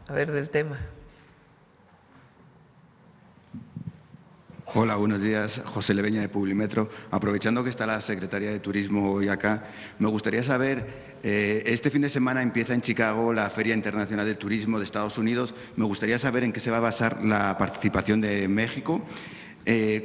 A ver, del tema. Hola, buenos días. José Leveña de Publimetro. Aprovechando que está la Secretaría de Turismo hoy acá, me gustaría saber, este fin de semana empieza en Chicago la Feria Internacional de Turismo de Estados Unidos. Me gustaría saber en qué se va a basar la participación de México,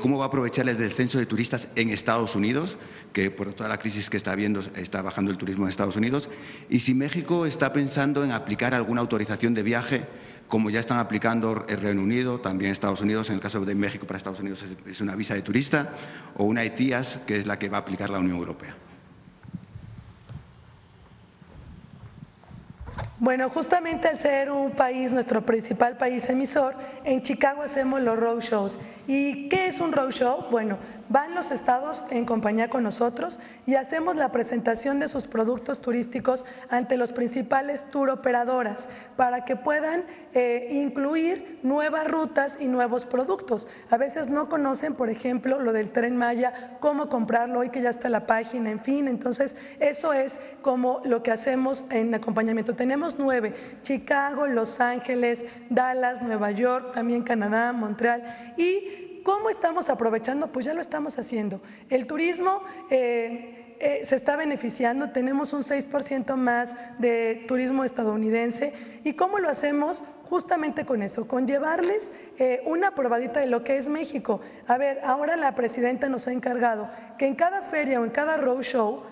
cómo va a aprovechar el descenso de turistas en Estados Unidos, que por toda la crisis que está habiendo está bajando el turismo en Estados Unidos, y si México está pensando en aplicar alguna autorización de viaje, como ya están aplicando el Reino Unido, también Estados Unidos. En el caso de México, para Estados Unidos es una visa de turista, o una ETIAS, que es la que va a aplicar la Unión Europea. Bueno, justamente al ser un país, nuestro principal país emisor, en Chicago hacemos los roadshows. ¿Y qué es un roadshow? Bueno, van los estados en compañía con nosotros y hacemos la presentación de sus productos turísticos ante los principales tour operadoras para que puedan incluir nuevas rutas y nuevos productos. A veces no conocen, por ejemplo, lo del Tren Maya, cómo comprarlo, hoy que ya está la página, en fin. Entonces, eso es como lo que hacemos en acompañamiento. Tenemos 9, Chicago, Los Ángeles, Dallas, Nueva York, también Canadá, Montreal. ¿Y cómo estamos aprovechando? Pues ya lo estamos haciendo. El turismo se está beneficiando, tenemos un 6% más de turismo estadounidense. ¿Y cómo lo hacemos? Justamente con eso, con llevarles una probadita de lo que es México. A ver, ahora la presidenta nos ha encargado que en cada feria o en cada roadshow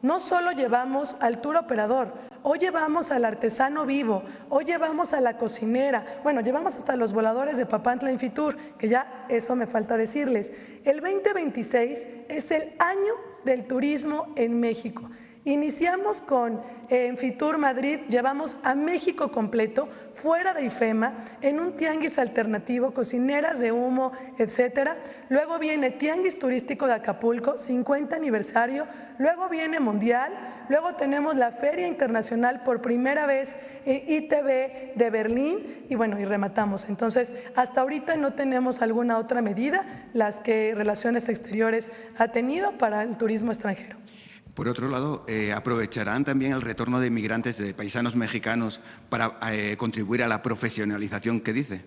no solo llevamos al tour operador, hoy llevamos al artesano vivo, hoy llevamos a la cocinera, bueno, llevamos hasta los voladores de Papantla en Fitur, que ya eso me falta decirles. El 2026 es el año del turismo en México. Iniciamos con en Fitur Madrid, llevamos a México completo, fuera de IFEMA, en un tianguis alternativo, cocineras de humo, etcétera. Luego viene Tianguis Turístico de Acapulco, 50 aniversario. Luego viene Mundial. Luego tenemos la Feria Internacional por primera vez ITB de Berlín y bueno, y rematamos. Entonces, hasta ahorita no tenemos alguna otra medida, las que Relaciones Exteriores ha tenido para el turismo extranjero. Por otro lado, ¿aprovecharán también el retorno de migrantes, de paisanos mexicanos, para contribuir a la profesionalización que dice?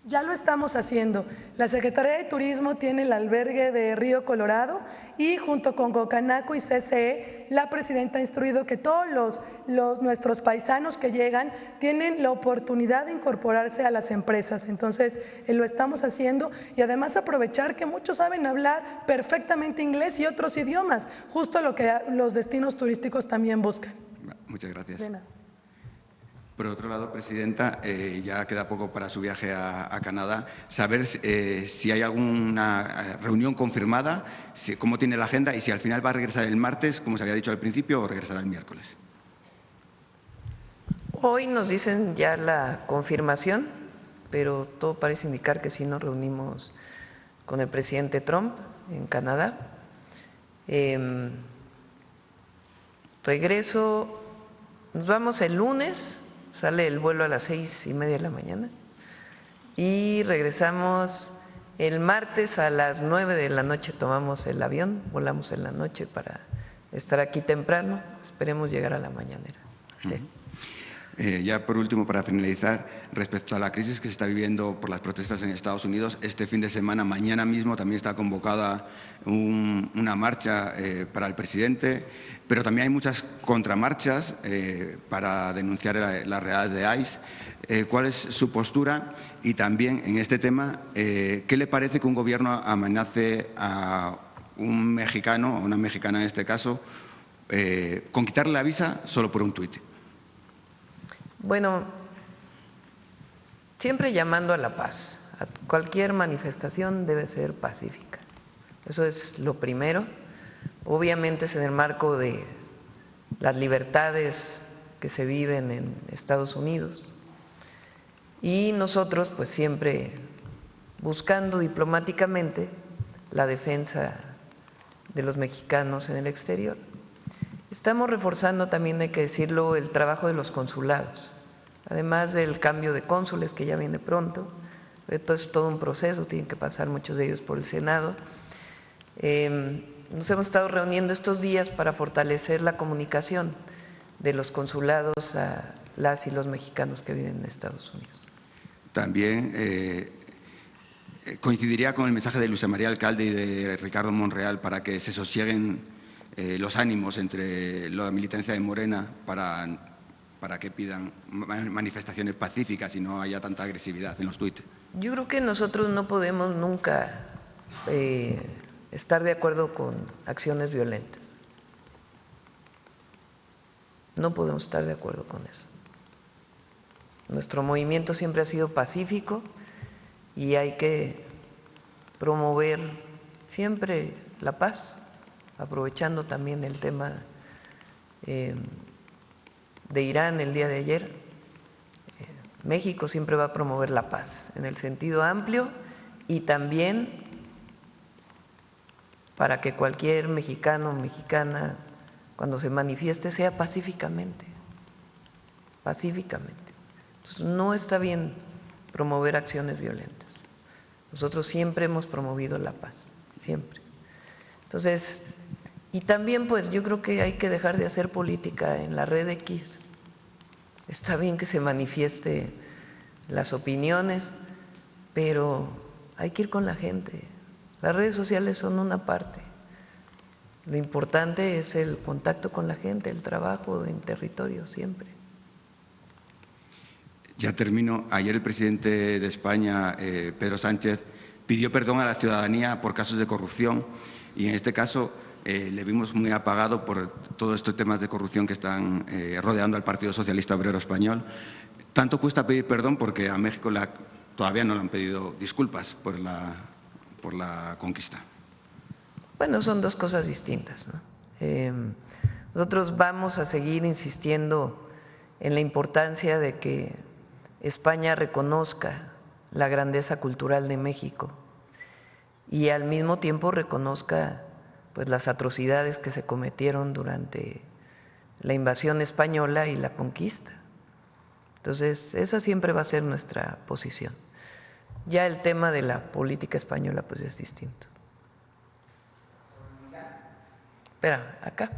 Ya lo estamos haciendo. La Secretaría de Turismo tiene el albergue de Río Colorado y junto con Cocanaco y CCE, la presidenta ha instruido que todos nuestros paisanos que llegan tienen la oportunidad de incorporarse a las empresas. Entonces, lo estamos haciendo y además aprovechar que muchos saben hablar perfectamente inglés y otros idiomas, justo lo que los destinos turísticos también buscan. Muchas gracias. De nada. Por otro lado, presidenta, ya queda poco para su viaje a Canadá. Saber si hay alguna reunión confirmada, cómo tiene la agenda y si al final va a regresar el martes, como se había dicho al principio, o regresará el miércoles. Hoy nos dicen ya la confirmación, pero todo parece indicar que sí nos reunimos con el presidente Trump en Canadá. Regreso, nos vamos el lunes. Sale el vuelo a las 6:30 de la mañana y regresamos el martes a las 9 de la noche, tomamos el avión, volamos en la noche para estar aquí temprano, esperemos llegar a la mañanera. Ya por último, para finalizar, respecto a la crisis que se está viviendo por las protestas en Estados Unidos, este fin de semana, mañana mismo, también está convocada una marcha para el presidente, pero también hay muchas contramarchas para denunciar las realidades de ICE. ¿Cuál es su postura? Y también en este tema, ¿qué le parece que un gobierno amenace a un mexicano, o una mexicana en este caso, con quitarle la visa solo por un tuit? Bueno, siempre llamando a la paz. Cualquier manifestación debe ser pacífica. Eso es lo primero. Obviamente es en el marco de las libertades que se viven en Estados Unidos. Y nosotros, pues siempre buscando diplomáticamente la defensa de los mexicanos en el exterior. Estamos reforzando también, hay que decirlo, el trabajo de los consulados, además del cambio de cónsules que ya viene pronto. Esto es todo un proceso, tienen que pasar muchos de ellos por el Senado. Nos hemos estado reuniendo estos días para fortalecer la comunicación de los consulados a las y los mexicanos que viven en Estados Unidos. También coincidiría con el mensaje de Luisa María Alcalde y de Ricardo Monreal para que se sosieguen los ánimos entre la militancia de Morena para que pidan manifestaciones pacíficas y no haya tanta agresividad en los tuits. Yo creo que nosotros no podemos nunca estar de acuerdo con acciones violentas. No podemos estar de acuerdo con eso. Nuestro movimiento siempre ha sido pacífico y hay que promover siempre la paz, aprovechando también el tema de Irán el día de ayer. México siempre va a promover la paz en el sentido amplio y también para que cualquier mexicano o mexicana cuando se manifieste sea pacíficamente, pacíficamente. Entonces, no está bien promover acciones violentas. Nosotros siempre hemos promovido la paz, siempre. Entonces, y también pues yo creo que hay que dejar de hacer política en la red X. Está bien que se manifieste las opiniones, pero hay que ir con la gente. Las redes sociales son una parte. Lo importante es el contacto con la gente, el trabajo en territorio siempre. Ya termino. Ayer el presidente de España, Pedro Sánchez, pidió perdón a la ciudadanía por casos de corrupción y en este caso le vimos muy apagado por todos estos temas de corrupción que están rodeando al Partido Socialista Obrero Español. Tanto cuesta pedir perdón porque a México todavía no le han pedido disculpas por la conquista. Bueno, son dos cosas distintas, ¿no? Nosotros vamos a seguir insistiendo en la importancia de que España reconozca la grandeza cultural de México y al mismo tiempo reconozca pues las atrocidades que se cometieron durante la invasión española y la conquista. Entonces, esa siempre va a ser nuestra posición. Ya el tema de la política española pues es distinto. Espera, acá.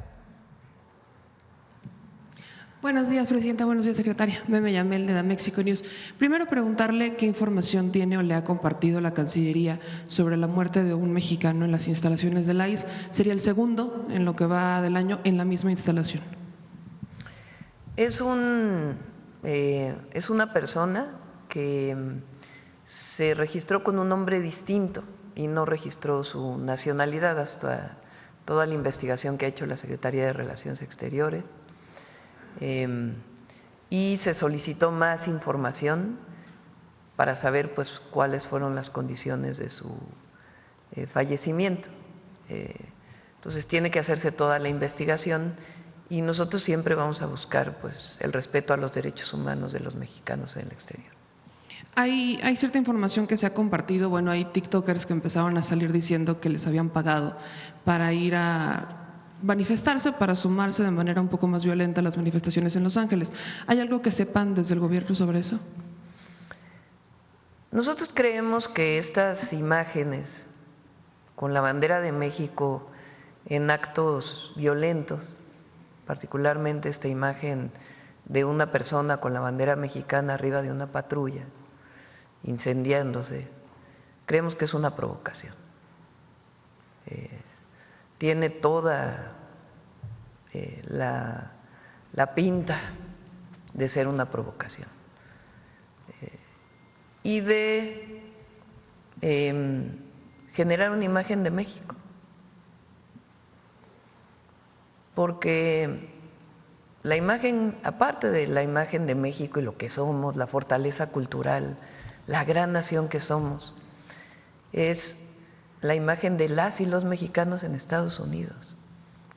Buenos días, Presidenta. Buenos días, Secretaria. Meme Yamel, de Mexico News. Primero, preguntarle qué información tiene o le ha compartido la Cancillería sobre la muerte de un mexicano en las instalaciones de la ICE. Sería el segundo en lo que va del año en la misma instalación. Es una persona que se registró con un nombre distinto y no registró su nacionalidad hasta toda la investigación que ha hecho la Secretaría de Relaciones Exteriores. Y se solicitó más información para saber pues cuáles fueron las condiciones de su fallecimiento. Entonces tiene que hacerse toda la investigación y nosotros siempre vamos a buscar pues el respeto a los derechos humanos de los mexicanos en el exterior. Hay cierta información que se ha compartido, bueno, hay tiktokers que empezaron a salir diciendo que les habían pagado para ir a manifestarse, para sumarse de manera un poco más violenta a las manifestaciones en Los Ángeles. ¿Hay algo que sepan desde el gobierno sobre eso? Nosotros creemos que estas imágenes con la bandera de México en actos violentos, particularmente esta imagen de una persona con la bandera mexicana arriba de una patrulla, incendiándose, creemos que es una provocación. Tiene toda la pinta de ser una provocación y de generar una imagen de México, porque la imagen, aparte de la imagen de México y lo que somos, la fortaleza cultural, la gran nación que somos, es la imagen de las y los mexicanos en Estados Unidos,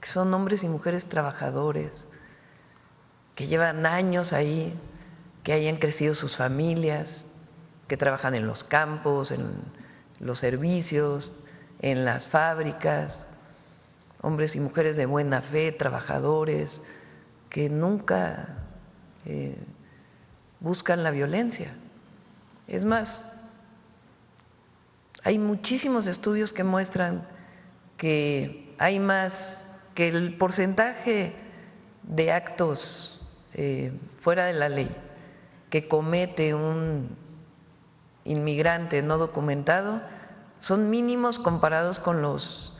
que son hombres y mujeres trabajadores, que llevan años ahí, que hayan crecido sus familias, que trabajan en los campos, en los servicios, en las fábricas, hombres y mujeres de buena fe, trabajadores, que nunca buscan la violencia. Es más, hay muchísimos estudios que muestran que hay más, que el porcentaje de actos fuera de la ley que comete un inmigrante no documentado son mínimos comparados con las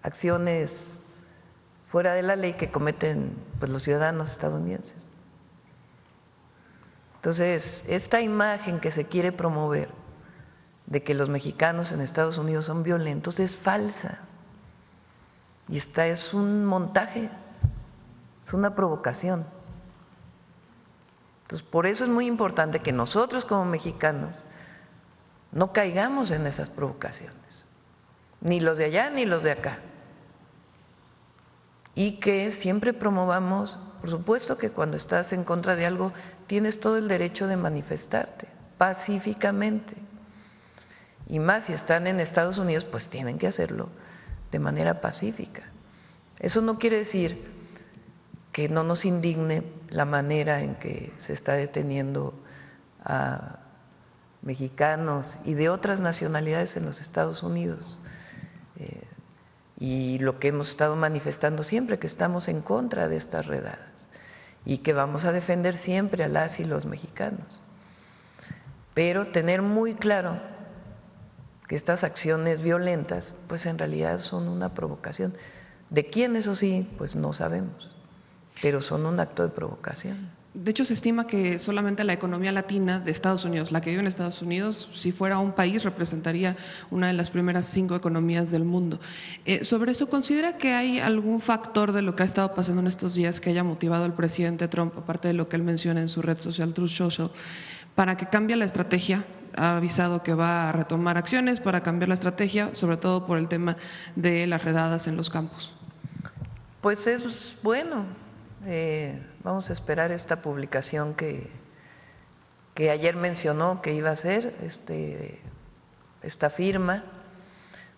acciones fuera de la ley que cometen pues, los ciudadanos estadounidenses. Entonces, esta imagen que se quiere promover de que los mexicanos en Estados Unidos son violentos es falsa. Y esta es un montaje, es una provocación. Entonces, por eso es muy importante que nosotros como mexicanos no caigamos en esas provocaciones, ni los de allá ni los de acá. Y que siempre promovamos, por supuesto que cuando estás en contra de algo tienes todo el derecho de manifestarte pacíficamente. Y más si están en Estados Unidos, pues tienen que hacerlo de manera pacífica. Eso no quiere decir que no nos indigne la manera en que se está deteniendo a mexicanos y de otras nacionalidades en los Estados Unidos. Y lo que hemos estado manifestando siempre, que estamos en contra de estas redadas y que vamos a defender siempre a las y los mexicanos. Pero tener muy claro que estas acciones violentas, pues en realidad son una provocación. ¿De quién? Eso sí, pues no sabemos, pero son un acto de provocación. De hecho, se estima que solamente la economía latina de Estados Unidos, la que vive en Estados Unidos, si fuera un país, representaría una de las primeras 5 economías del mundo. Sobre eso, ¿considera que hay algún factor de lo que ha estado pasando en estos días que haya motivado al presidente Trump, aparte de lo que él menciona en su red social, Truth Social, para que cambie la estrategia? Ha avisado que va a retomar acciones para cambiar la estrategia, sobre todo por el tema de las redadas en los campos. Pues es bueno. Vamos a esperar esta publicación que ayer mencionó que iba a hacer, esta firma.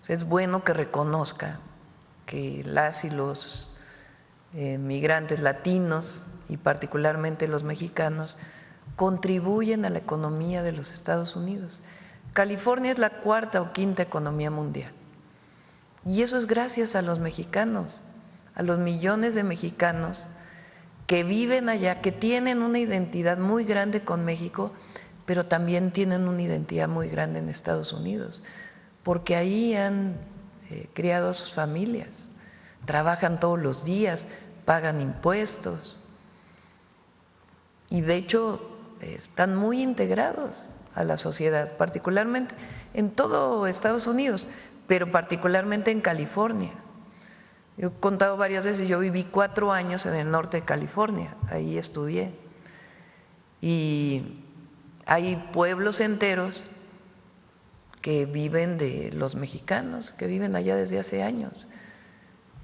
Es bueno que reconozca que las y los migrantes latinos y particularmente los mexicanos contribuyen a la economía de los Estados Unidos. California es la 4ª o 5ª economía mundial y eso es gracias a los mexicanos, a los millones de mexicanos que viven allá, que tienen una identidad muy grande con México, pero también tienen una identidad muy grande en Estados Unidos, porque ahí han criado a sus familias, trabajan todos los días, pagan impuestos y de hecho están muy integrados a la sociedad, particularmente en todo Estados Unidos, pero particularmente en California. Yo he contado varias veces, yo viví 4 años en el norte de California, ahí estudié. Y hay pueblos enteros que viven de los mexicanos, que viven allá desde hace años.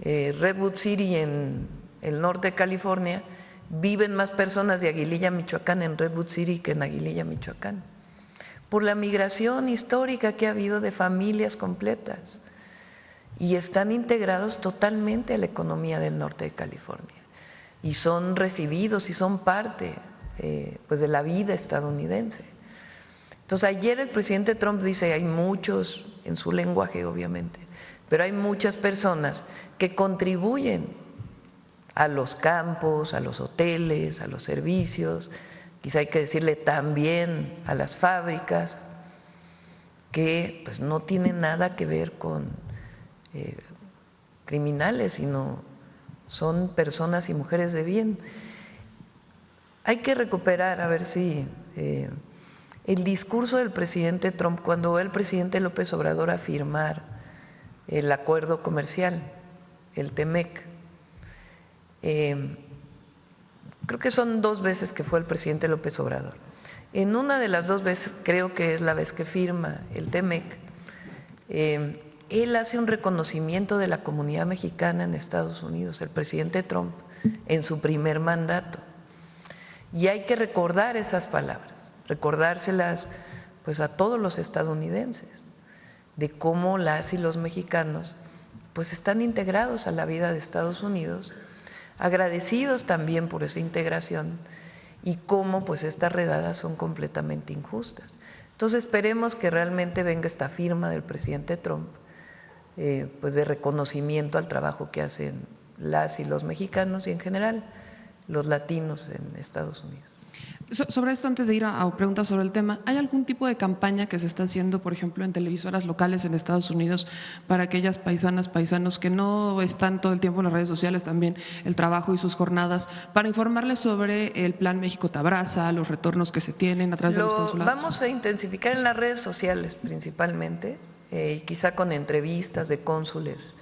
Redwood City en el norte de California, viven más personas de Aguililla, Michoacán, en Redwood City que en Aguililla, Michoacán, por la migración histórica que ha habido de familias completas. Y están integrados totalmente a la economía del norte de California y son recibidos y son parte pues de la vida estadounidense. Entonces ayer el presidente Trump dice, hay muchos, en su lenguaje obviamente, pero hay muchas personas que contribuyen a los campos, a los hoteles, a los servicios, quizá hay que decirle también a las fábricas, que pues no tienen nada que ver con criminales, sino son personas y mujeres de bien. Hay que recuperar, a ver si el discurso del presidente Trump, cuando va el presidente López Obrador a firmar el acuerdo comercial, el TEMEC, creo que son 2 veces que fue el presidente López Obrador. En una de las 2 veces, creo que es la vez que firma el TEMEC, él hace un reconocimiento de la comunidad mexicana en Estados Unidos, el presidente Trump, en su primer mandato. Y hay que recordar esas palabras, recordárselas pues a todos los estadounidenses, de cómo las y los mexicanos pues están integrados a la vida de Estados Unidos, agradecidos también por esa integración y cómo pues estas redadas son completamente injustas. Entonces esperemos que realmente venga esta firma del presidente Trump, pues de reconocimiento al trabajo que hacen las y los mexicanos y en general los latinos en Estados Unidos. Sobre esto, antes de ir a preguntas sobre el tema, ¿hay algún tipo de campaña que se está haciendo, por ejemplo, en televisoras locales en Estados Unidos para aquellas paisanas, paisanos que no están todo el tiempo en las redes sociales, también el trabajo y sus jornadas, para informarles sobre el Plan México Te Abraza, los retornos que se tienen a través de los consulados? Vamos a intensificar en las redes sociales principalmente, y quizá con entrevistas de cónsules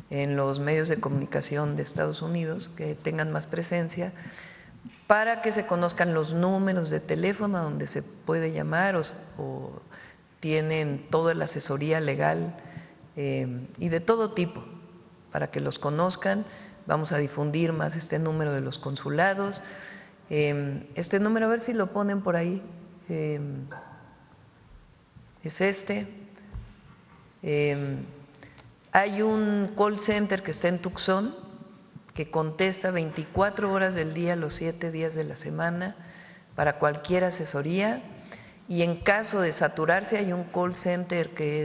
en los medios de comunicación de Estados Unidos que tengan más presencia, para que se conozcan los números de teléfono donde se puede llamar o tienen toda la asesoría legal y de todo tipo, para que los conozcan. Vamos a difundir más este número de los consulados. Este número, a ver si lo ponen por ahí, es este. Hay un call center que está en Tucson, que contesta 24 horas del día, los 7 días de la semana, para cualquier asesoría. Y en caso de saturarse, hay un call center que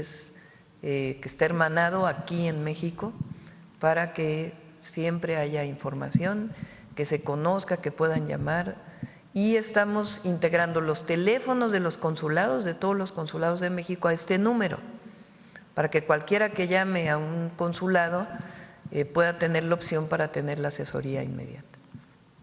está hermanado aquí en México, para que siempre haya información, que se conozca, que puedan llamar. Y estamos integrando los teléfonos de los consulados, de todos los consulados de México, a este número, para que cualquiera que llame a un consulado pueda tener la opción para tener la asesoría inmediata,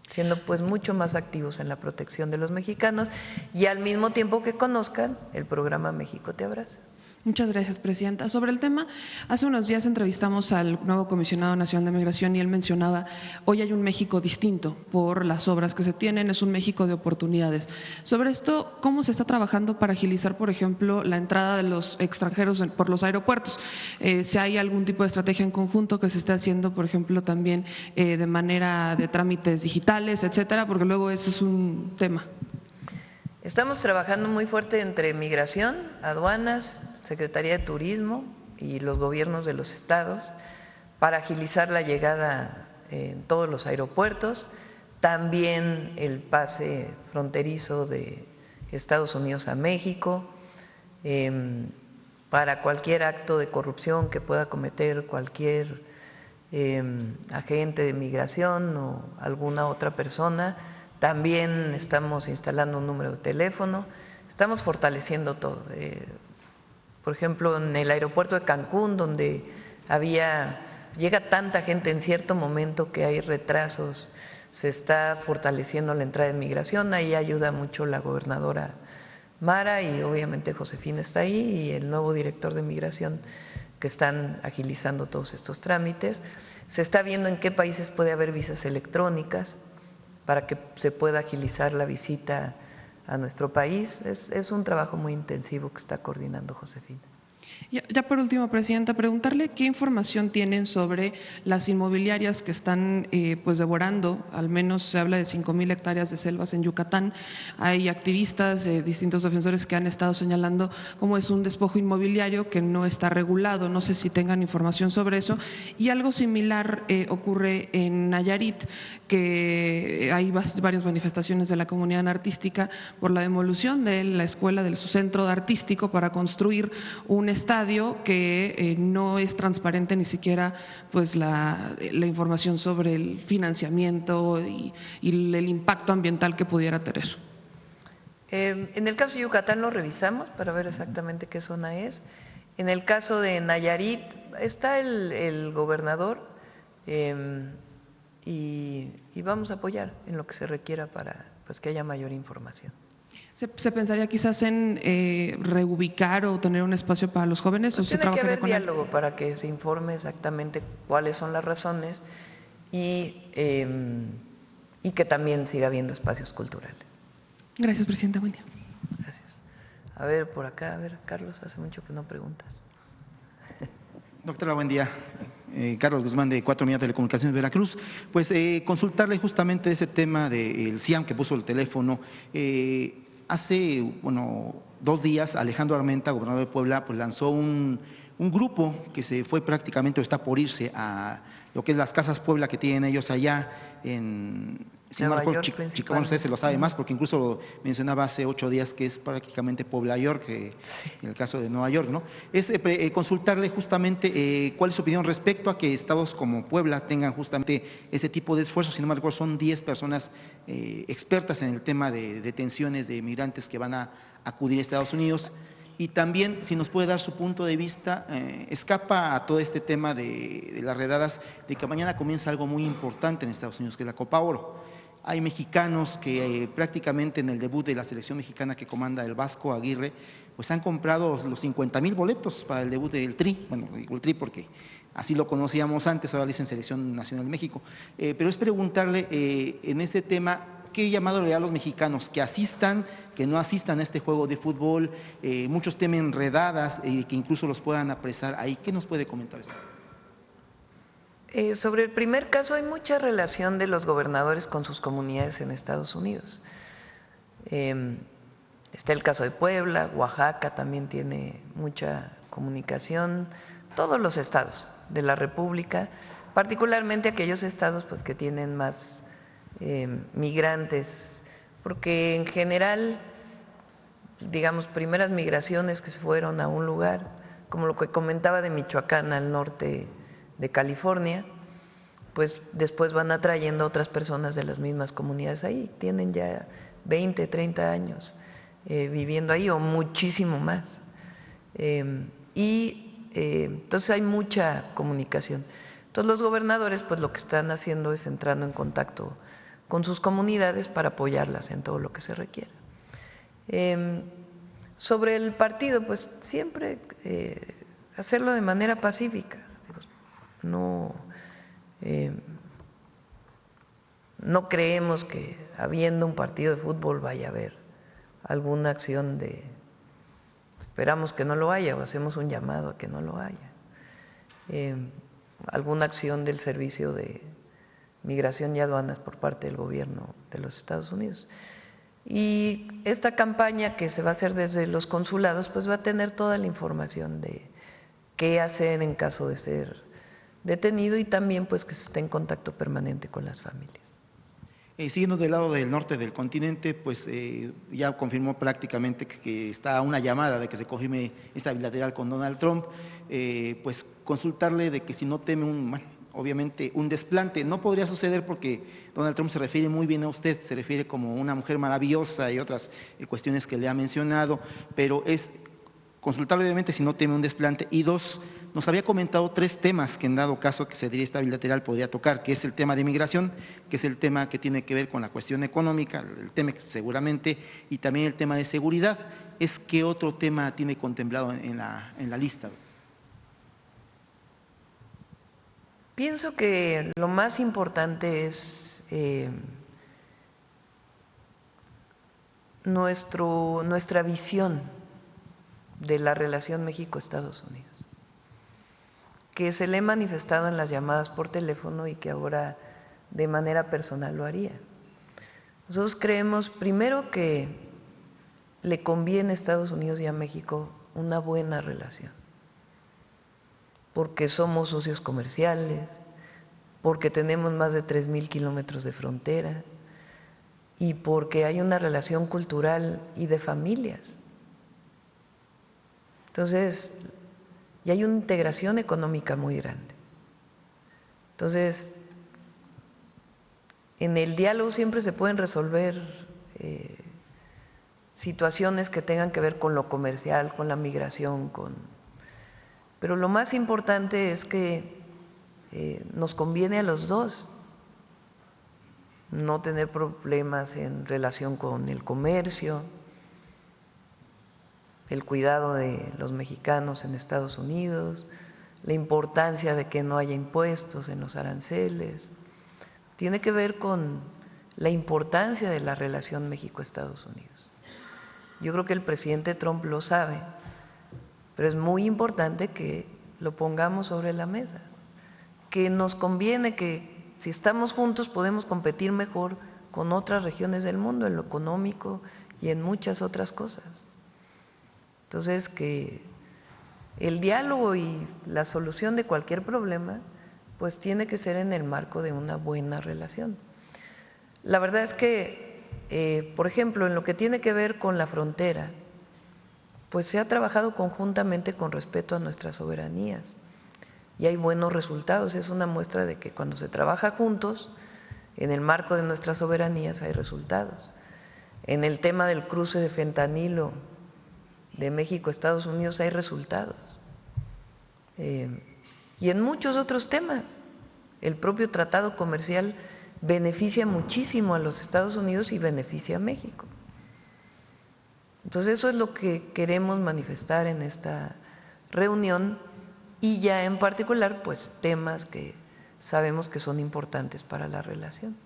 siendo pues mucho más activos en la protección de los mexicanos y al mismo tiempo que conozcan el programa México Te Abraza. Muchas gracias, Presidenta. Sobre el tema, hace unos días entrevistamos al nuevo Comisionado Nacional de Migración y él mencionaba, hoy hay un México distinto por las obras que se tienen, es un México de oportunidades. Sobre esto, ¿cómo se está trabajando para agilizar, por ejemplo, la entrada de los extranjeros por los aeropuertos? Si hay algún tipo de estrategia en conjunto que se esté haciendo, por ejemplo, también de manera de trámites digitales, etcétera, porque luego ese es un tema. Estamos trabajando muy fuerte entre Migración, Aduanas, Secretaría de Turismo y los gobiernos de los estados para agilizar la llegada en todos los aeropuertos, también el pase fronterizo de Estados Unidos a México, para cualquier acto de corrupción que pueda cometer cualquier agente de migración o alguna otra persona. También estamos instalando un número de teléfono, estamos fortaleciendo todo. Por ejemplo, en el aeropuerto de Cancún, donde llega tanta gente en cierto momento que hay retrasos, se está fortaleciendo la entrada de migración, ahí ayuda mucho la gobernadora Mara y obviamente Josefina está ahí y el nuevo director de migración, que están agilizando todos estos trámites. Se está viendo en qué países puede haber visas electrónicas para que se pueda agilizar la visita a nuestro país. Es un trabajo muy intensivo que está coordinando Josefina. Ya por último, Presidenta, preguntarle qué información tienen sobre las inmobiliarias que están pues devorando, al menos se habla de 5,000 hectáreas de selvas en Yucatán. Hay activistas, distintos defensores que han estado señalando cómo es un despojo inmobiliario que no está regulado. No sé si tengan información sobre eso. Y algo similar ocurre en Nayarit, que hay varias manifestaciones de la comunidad artística por la demolición de la escuela, de su centro artístico, para construir un estadio que no es transparente ni siquiera pues la información sobre el financiamiento y el impacto ambiental que pudiera tener. En el caso de Yucatán lo revisamos para ver exactamente qué zona es. En el caso de Nayarit está el gobernador y vamos a apoyar en lo que se requiera para pues que haya mayor información. ¿Se pensaría quizás en reubicar o tener un espacio para los jóvenes? Pues ¿o se tiene que haber con diálogo para que se informe exactamente cuáles son las razones y que también siga habiendo espacios culturales. Gracias, Presidenta. Buen día. Gracias. A ver, por acá, a ver, Carlos, hace mucho que no preguntas. Doctora, buen día. Carlos Guzmán, de 4 Unidad de Telecomunicaciones Veracruz. Pues consultarle justamente ese tema del CIAM que puso el teléfono. Hace 2 días, Alejandro Armenta, gobernador de Puebla, pues lanzó un grupo que se fue prácticamente o está por irse a lo que es las Casas Puebla que tienen ellos allá en Si no Nueva recuerdo, York, Chicago, usted principalmente. se lo sabe más, porque incluso lo mencionaba hace 8 días que es prácticamente Puebla York, Sí. en el caso de Nueva York, ¿no? Es consultarle justamente cuál es su opinión respecto a que estados como Puebla tengan justamente ese tipo de esfuerzos. Si no me recuerdo, son 10 personas expertas en el tema de detenciones de migrantes que van a acudir a Estados Unidos. Y también, si nos puede dar su punto de vista, escapa a todo este tema de las redadas, de que mañana comienza algo muy importante en Estados Unidos, que es la Copa Oro. Hay mexicanos que prácticamente en el debut de la selección mexicana que comanda el Vasco Aguirre, pues han comprado los 50,000 boletos para el debut del Tri. Bueno, digo el Tri porque así lo conocíamos antes, ahora le dicen Selección Nacional de México. Pero es preguntarle en este tema, ¿qué llamado le da a los mexicanos? Que asistan, que no asistan a este juego de fútbol. Muchos temen redadas y que incluso los puedan apresar ahí. ¿Qué nos puede comentar esto? Sobre el primer caso, hay mucha relación de los gobernadores con sus comunidades en Estados Unidos. Está el caso de Puebla, Oaxaca también tiene mucha comunicación, todos los estados de la República, particularmente aquellos estados pues, que tienen más migrantes, porque en general, digamos, primeras migraciones que se fueron a un lugar, como lo que comentaba de Michoacán al norte de California, pues después van atrayendo a otras personas de las mismas comunidades ahí, tienen ya 20, 30 años viviendo ahí o muchísimo más. Entonces hay mucha comunicación. Entonces los gobernadores pues lo que están haciendo es entrando en contacto con sus comunidades para apoyarlas en todo lo que se requiera. Sobre el partido, pues siempre hacerlo de manera pacífica. No creemos que habiendo un partido de fútbol vaya a haber alguna acción de… Esperamos que no lo haya o hacemos un llamado a que no lo haya. Alguna acción del Servicio de Migración y Aduanas por parte del gobierno de los Estados Unidos. Y esta campaña que se va a hacer desde los consulados, pues va a tener toda la información de qué hacer en caso de ser detenido y también pues que se esté en contacto permanente con las familias. Siguiendo del lado del norte del continente, pues ya confirmó prácticamente que está a una llamada de que se confirme esta bilateral con Donald Trump, pues consultarle de que si no teme obviamente un desplante. No podría suceder porque Donald Trump se refiere muy bien a usted, se refiere como una mujer maravillosa y otras cuestiones que le ha mencionado, pero es consultarle obviamente si no teme un desplante. Y dos, nos había comentado 3 temas que en dado caso que se diera esta bilateral podría tocar, que es el tema de migración, que es el tema que tiene que ver con la cuestión económica, el tema seguramente, y también el tema de seguridad. ¿Qué otro tema tiene contemplado en la lista? Pienso que lo más importante es nuestra visión de la relación México-Estados Unidos, que se le he manifestado en las llamadas por teléfono y que ahora de manera personal lo haría. Nosotros creemos primero que le conviene a Estados Unidos y a México una buena relación, porque somos socios comerciales, porque tenemos más de 3,000 kilómetros de frontera y porque hay una relación cultural y de familias. Entonces, y hay una integración económica muy grande. Entonces, en el diálogo siempre se pueden resolver situaciones que tengan que ver con lo comercial, con la migración, pero lo más importante es que nos conviene a los dos no tener problemas en relación con el comercio, el cuidado de los mexicanos en Estados Unidos, la importancia de que no haya impuestos en los aranceles. Tiene que ver con la importancia de la relación México-Estados Unidos. Yo creo que el presidente Trump lo sabe, pero es muy importante que lo pongamos sobre la mesa, que nos conviene, que si estamos juntos podemos competir mejor con otras regiones del mundo en lo económico y en muchas otras cosas. Entonces, que el diálogo y la solución de cualquier problema pues tiene que ser en el marco de una buena relación. la verdad es que, por ejemplo, en lo que tiene que ver con la frontera, pues se ha trabajado conjuntamente con respeto a nuestras soberanías y hay buenos resultados. Es una muestra de que cuando se trabaja juntos, en el marco de nuestras soberanías hay resultados. En el tema del cruce de fentanilo de México a Estados Unidos hay resultados. Y en muchos otros temas. El propio tratado comercial beneficia muchísimo a los Estados Unidos y beneficia a México. Entonces eso es lo que queremos manifestar en esta reunión y ya en particular pues temas que sabemos que son importantes para la relación.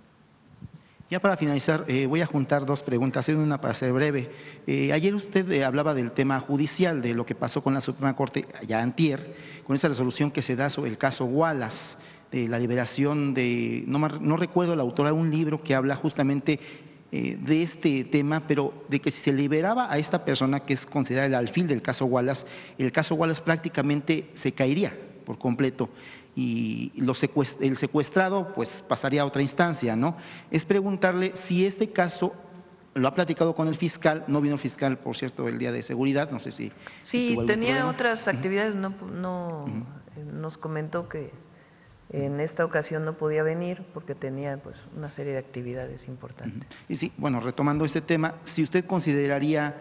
Ya para finalizar, voy a juntar dos preguntas, una para ser breve. Ayer usted hablaba del tema judicial, de lo que pasó con la Suprema Corte ya antier, con esa resolución que se da sobre el caso Wallace, de la liberación de, no recuerdo la autora de un libro que habla justamente de este tema, pero de que si se liberaba a esta persona que es considerada el alfil del caso Wallace, el caso Wallace prácticamente se caería por completo y el secuestrado pues pasaría a otra instancia, ¿no? Es preguntarle si este caso lo ha platicado con el fiscal. No vino el fiscal, por cierto, el día de seguridad, no sé si… Sí, tenía otras actividades, nos comentó que en esta ocasión no podía venir porque tenía pues una serie de actividades importantes. Y sí, bueno, retomando este tema, si usted consideraría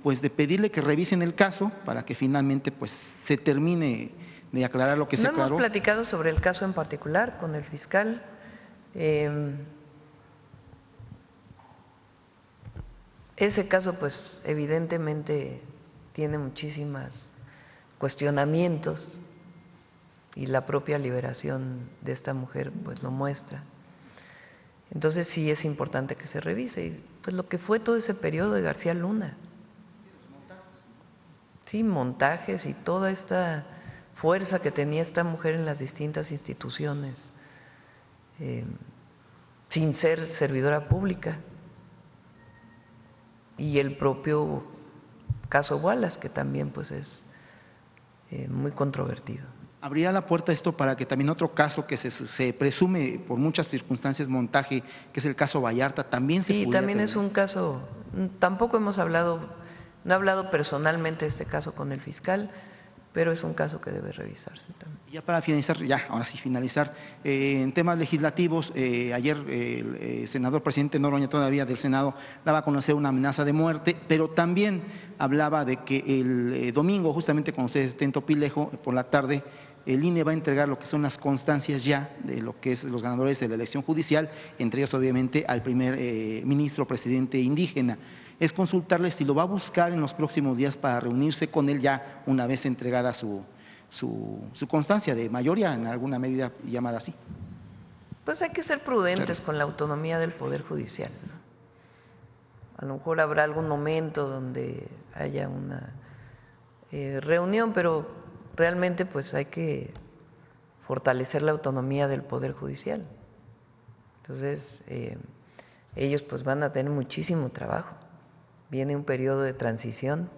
pues de pedirle que revisen el caso para que finalmente pues se termine de aclarar lo que se aclaró. No hemos platicado sobre el caso en particular con el fiscal. Ese caso pues evidentemente tiene muchísimos cuestionamientos y la propia liberación de esta mujer pues lo muestra. Entonces sí es importante que se revise. Y pues lo que fue todo ese periodo de García Luna. Sí, montajes y toda esta fuerza que tenía esta mujer en las distintas instituciones, sin ser servidora pública. Y el propio caso Wallace, que también pues es muy controvertido. ¿Abrirá la puerta esto para que también otro caso que se presume por muchas circunstancias montaje, que es el caso Vallarta, también se pudiera… Sí, también es un caso, tampoco hemos hablado, no he hablado personalmente de este caso con el fiscal, pero es un caso que debe revisarse también. Ya para finalizar, ahora sí finalizar, en temas legislativos, ayer el senador presidente Noroña todavía del Senado daba a conocer una amenaza de muerte, pero también hablaba de que el domingo, justamente cuando ustedes estén en Topilejo, por la tarde, el INE va a entregar lo que son las constancias ya de lo que es los ganadores de la elección judicial, entre ellos obviamente al primer ministro presidente indígena. Es consultarle si lo va a buscar en los próximos días para reunirse con él ya una vez entregada su constancia de mayoría, en alguna medida llamada así. Pues hay que ser prudentes con la autonomía del Poder Judicial, ¿no? A lo mejor habrá algún momento donde haya una reunión, pero realmente pues hay que fortalecer la autonomía del Poder Judicial. Entonces, ellos pues van a tener muchísimo trabajo. Viene un periodo de transición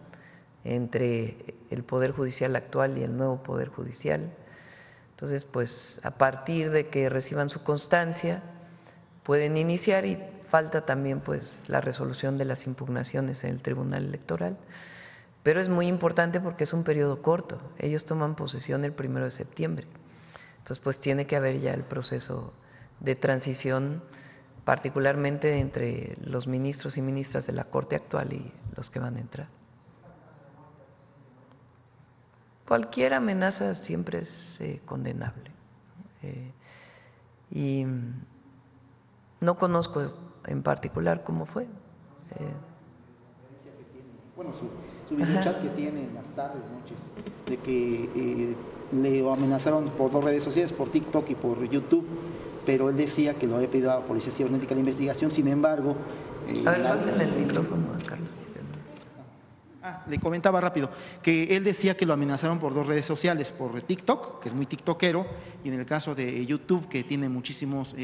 entre el Poder Judicial actual y el nuevo Poder Judicial. Entonces, pues a partir de que reciban su constancia, pueden iniciar y falta también pues la resolución de las impugnaciones en el Tribunal Electoral. Pero es muy importante porque es un periodo corto. Ellos toman posesión el 1 de septiembre. Entonces, pues tiene que haber ya el proceso de transición, particularmente entre los ministros y ministras de la Corte actual y los que van a entrar. Cualquier amenaza siempre es condenable. Y no conozco en particular cómo fue. Bueno, su videochat que tiene en las tardes, noches, de que le amenazaron por 2 redes sociales, por TikTok y por YouTube, pero él decía que lo había pedido a la Policía Cibernética la investigación. Sin embargo… a ver, pásenle el micrófono a Carlos. Le comentaba rápido que él decía que lo amenazaron por 2 redes sociales, por TikTok, que es muy tiktokero, y en el caso de YouTube, que tiene muchísimos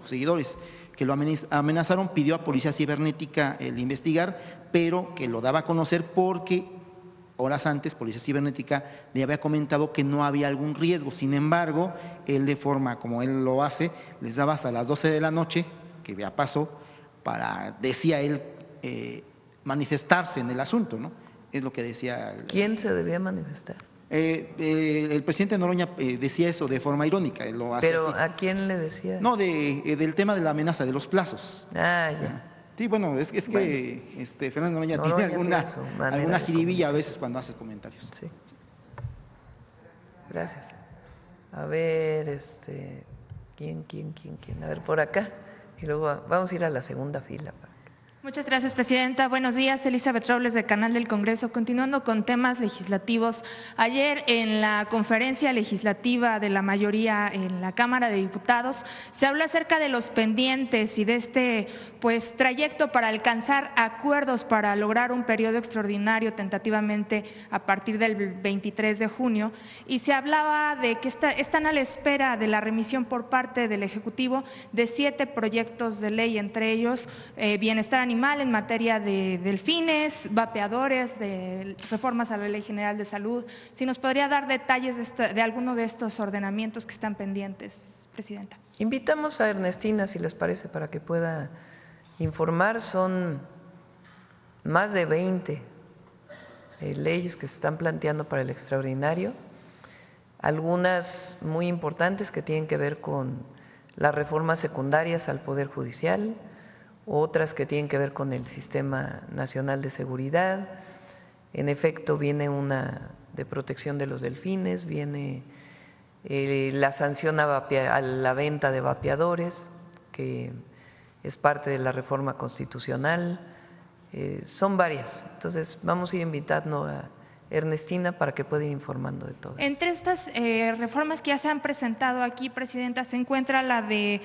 seguidores, que lo amenazaron, pidió a Policía Cibernética el investigar, pero que lo daba a conocer porque horas antes Policía Cibernética le había comentado que no había algún riesgo. Sin embargo, él de forma como él lo hace, les daba hasta las 12 de la noche que ya pasó, para, decía él, manifestarse en el asunto, ¿no? Es lo que decía. ¿Quién se debía manifestar? El presidente Noroña decía eso de forma irónica. Lo hace ¿Pero así. a quién le decía? No, del tema de la amenaza, de los plazos. Ah, ya. Sí, bueno, es Bueno, que Fernando Noroña Noroña tiene tiene su manera alguna de jiribilla a veces cuando hace comentarios. Sí. Gracias. A ver, ¿quién? A ver, por acá. Y luego vamos a ir a la segunda fila. Muchas gracias, presidenta. Buenos días, Elizabeth Robles, de Canal del Congreso. Continuando con temas legislativos, ayer en la conferencia legislativa de la mayoría en la Cámara de Diputados se habló acerca de los pendientes y de este trayecto para alcanzar acuerdos para lograr un periodo extraordinario tentativamente a partir del 23 de junio y se hablaba de que están a la espera de la remisión por parte del Ejecutivo de 7 proyectos de ley, entre ellos bienestar animal en materia de delfines, vapeadores, de reformas a la Ley General de Salud. Si nos podría dar detalles de alguno de estos ordenamientos que están pendientes, presidenta. Invitamos a Ernestina, si les parece, para que pueda informar. Son más de 20 leyes que se están planteando para el extraordinario, algunas muy importantes que tienen que ver con las reformas secundarias al Poder Judicial, otras que tienen que ver con el Sistema Nacional de Seguridad. En efecto, viene una de protección de los delfines, viene la sanción a la venta de vapeadores, que es parte de la reforma constitucional. Son varias. Entonces, vamos a ir invitando a Ernestina para que pueda ir informando de todo. Entre estas reformas que ya se han presentado aquí, presidenta, se encuentra la de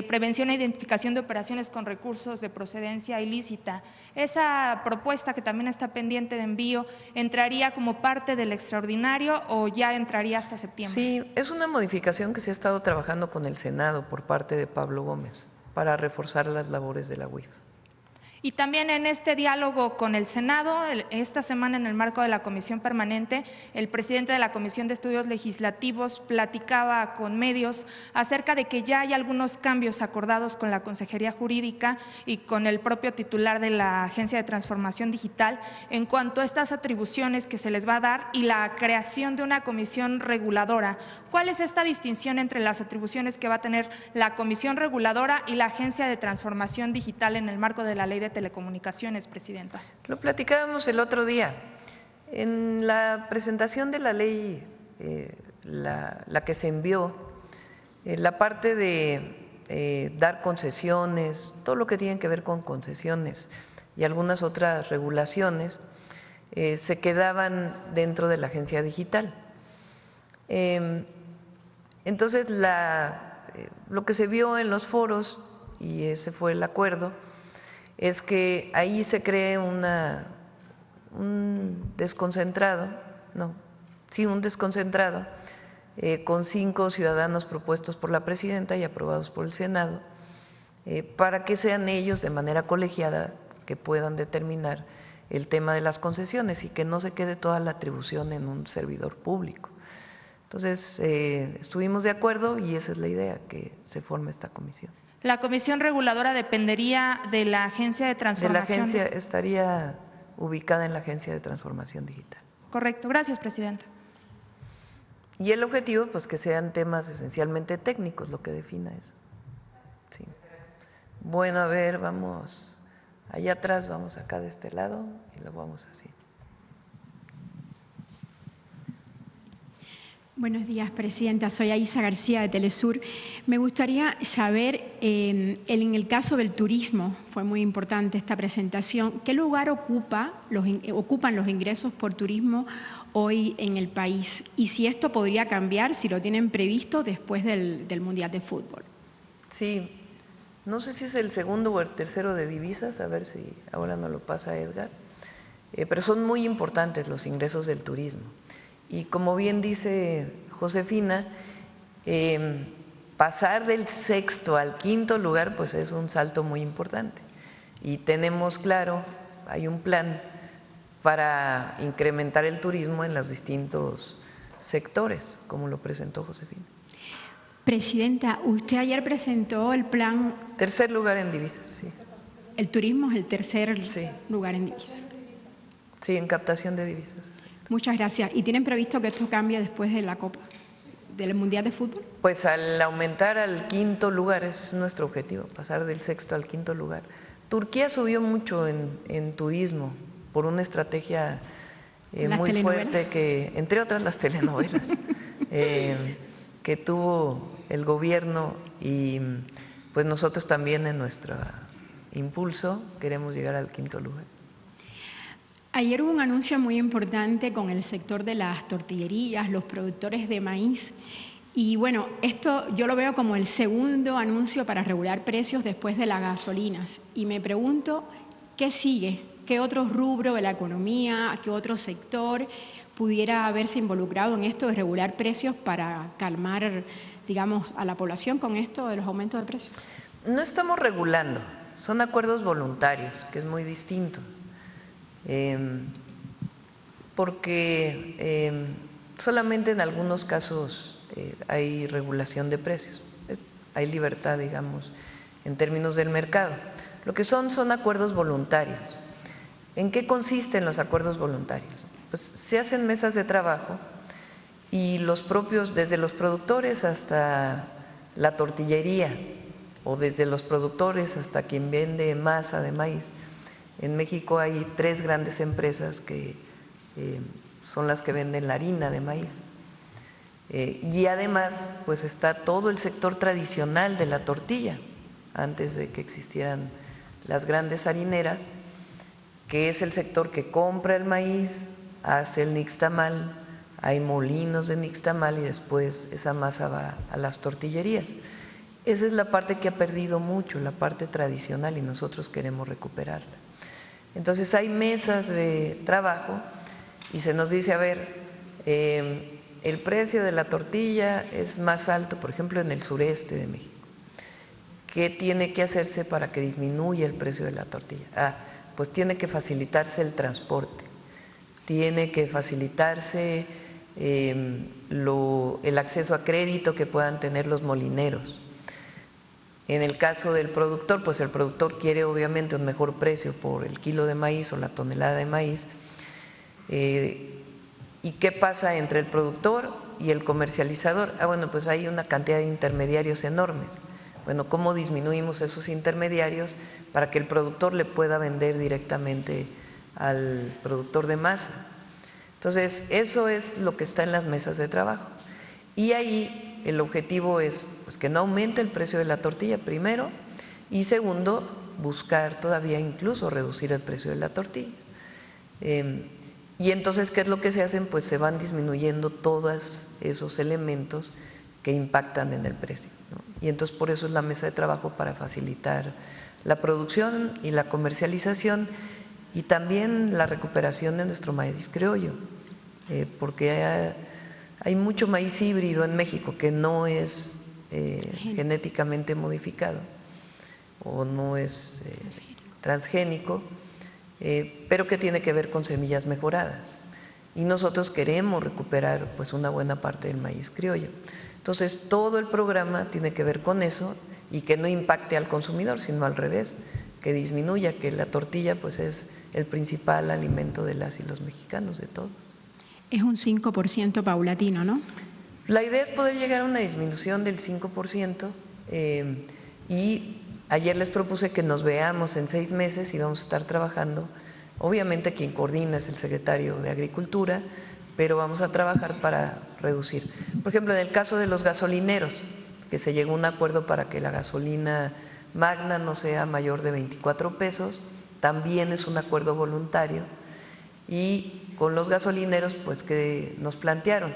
prevención e identificación de operaciones con recursos de procedencia ilícita. ¿Esa propuesta, que también está pendiente de envío, entraría como parte del extraordinario o ya entraría hasta septiembre? Sí, es una modificación que se ha estado trabajando con el Senado por parte de Pablo Gómez para reforzar las labores de la UIF. Y también en este diálogo con el Senado, esta semana en el marco de la Comisión Permanente, el presidente de la Comisión de Estudios Legislativos platicaba con medios acerca de que ya hay algunos cambios acordados con la Consejería Jurídica y con el propio titular de la Agencia de Transformación Digital en cuanto a estas atribuciones que se les va a dar y la creación de una comisión reguladora. ¿Cuál es esta distinción entre las atribuciones que va a tener la Comisión Reguladora y la Agencia de Transformación Digital en el marco de la Ley de Telecomunicaciones, presidenta? Lo platicábamos el otro día. En la presentación de la ley, la que se envió, la parte de dar concesiones, todo lo que tiene que ver con concesiones y algunas otras regulaciones, se quedaban dentro de la agencia digital. Entonces, lo que se vio en los foros, y ese fue el acuerdo, es que ahí se cree un desconcentrado con 5 ciudadanos propuestos por la presidenta y aprobados por el Senado, para que sean ellos de manera colegiada que puedan determinar el tema de las concesiones y que no se quede toda la atribución en un servidor público. Entonces, estuvimos de acuerdo y esa es la idea, que se forme esta comisión. ¿La comisión reguladora dependería de la Agencia de Transformación? De la agencia, estaría ubicada en la Agencia de Transformación Digital. Correcto, gracias, presidenta. Y el objetivo, pues, que sean temas esencialmente técnicos, lo que defina eso. Sí. Bueno, a ver, vamos allá atrás, vamos acá de este lado y luego vamos así. Buenos días, presidenta. Soy Aisa García de Telesur. Me gustaría saber, en el caso del turismo, fue muy importante esta presentación, ¿qué lugar ocupan los ingresos por turismo hoy en el país? Y si esto podría cambiar, si lo tienen previsto después del Mundial de Fútbol. Sí, no sé si es el segundo o el tercero de divisas, a ver si ahora nos lo pasa Edgar, pero son muy importantes los ingresos del turismo. Y como bien dice Josefina, pasar del 6º al 5º lugar pues es un salto muy importante. Y tenemos claro, hay un plan para incrementar el turismo en los distintos sectores, como lo presentó Josefina. Presidenta, usted ayer presentó el plan… Tercer lugar en divisas, sí. El turismo es el tercer Sí. lugar en divisas. Sí, en captación de divisas. Muchas gracias. ¿Y tienen previsto que esto cambie después de la Copa, del Mundial de Fútbol? Pues al aumentar al quinto lugar, es nuestro objetivo, pasar del sexto al quinto lugar. Turquía subió mucho en turismo por una estrategia muy fuerte que, entre otras las telenovelas, que tuvo el gobierno, y pues nosotros también en nuestro impulso queremos llegar al quinto lugar. Ayer hubo un anuncio muy importante con el sector de las tortillerías, los productores de maíz. Y bueno, esto yo lo veo como el segundo anuncio para regular precios después de las gasolinas. Y me pregunto, ¿qué sigue? ¿Qué otro rubro de la economía, qué otro sector pudiera haberse involucrado en esto de regular precios para calmar, digamos, a la población con esto de los aumentos de precios? No estamos regulando, son acuerdos voluntarios, que es muy distinto. Porque solamente en algunos casos hay regulación de precios, hay libertad, digamos, en términos del mercado. Lo que son acuerdos voluntarios. ¿En qué consisten los acuerdos voluntarios? Pues se hacen mesas de trabajo y los propios, desde los productores hasta la tortillería, o desde los productores hasta quien vende masa de maíz. En México hay 3 grandes empresas que son las que venden la harina de maíz. Y además, pues está todo el sector tradicional de la tortilla, antes de que existieran las grandes harineras, que es el sector que compra el maíz, hace el nixtamal, hay molinos de nixtamal y después esa masa va a las tortillerías. Esa es la parte que ha perdido mucho, la parte tradicional, y nosotros queremos recuperarla. Entonces hay mesas de trabajo y se nos dice, a ver, el precio de la tortilla es más alto, por ejemplo, en el sureste de México. ¿Qué tiene que hacerse para que disminuya el precio de la tortilla? Pues tiene que facilitarse el transporte, tiene que facilitarse el acceso a crédito que puedan tener los molineros. En el caso del productor, pues el productor quiere obviamente un mejor precio por el kilo de maíz o la tonelada de maíz. ¿Y qué pasa entre el productor y el comercializador? Bueno, pues hay una cantidad de intermediarios enormes. Bueno, ¿cómo disminuimos esos intermediarios para que el productor le pueda vender directamente al productor de masa? Entonces, eso es lo que está en las mesas de trabajo. Y ahí el objetivo es pues, que no aumente el precio de la tortilla, primero, y segundo, buscar todavía incluso reducir el precio de la tortilla. Y entonces, ¿qué es lo que se hacen? Pues se van disminuyendo todos esos elementos que impactan en el precio, ¿no? Y entonces por eso es la mesa de trabajo, para facilitar la producción y la comercialización y también la recuperación de nuestro maíz criollo, porque hay mucho maíz híbrido en México que no es genéticamente modificado o no es transgénico, pero que tiene que ver con semillas mejoradas. Y nosotros queremos recuperar pues una buena parte del maíz criollo. Entonces, todo el programa tiene que ver con eso y que no impacte al consumidor, sino al revés, que disminuya, que la tortilla pues es el principal alimento de las y los mexicanos, de todos. Es un 5% paulatino, ¿no? La idea es poder llegar a una disminución del 5% y ayer les propuse que nos veamos en 6 meses y vamos a estar trabajando. Obviamente quien coordina es el secretario de Agricultura, pero vamos a trabajar para reducir. Por ejemplo, en el caso de los gasolineros, que se llegó a un acuerdo para que la gasolina magna no sea mayor de 24 pesos, también es un acuerdo voluntario. Y con los gasolineros, pues que nos plantearon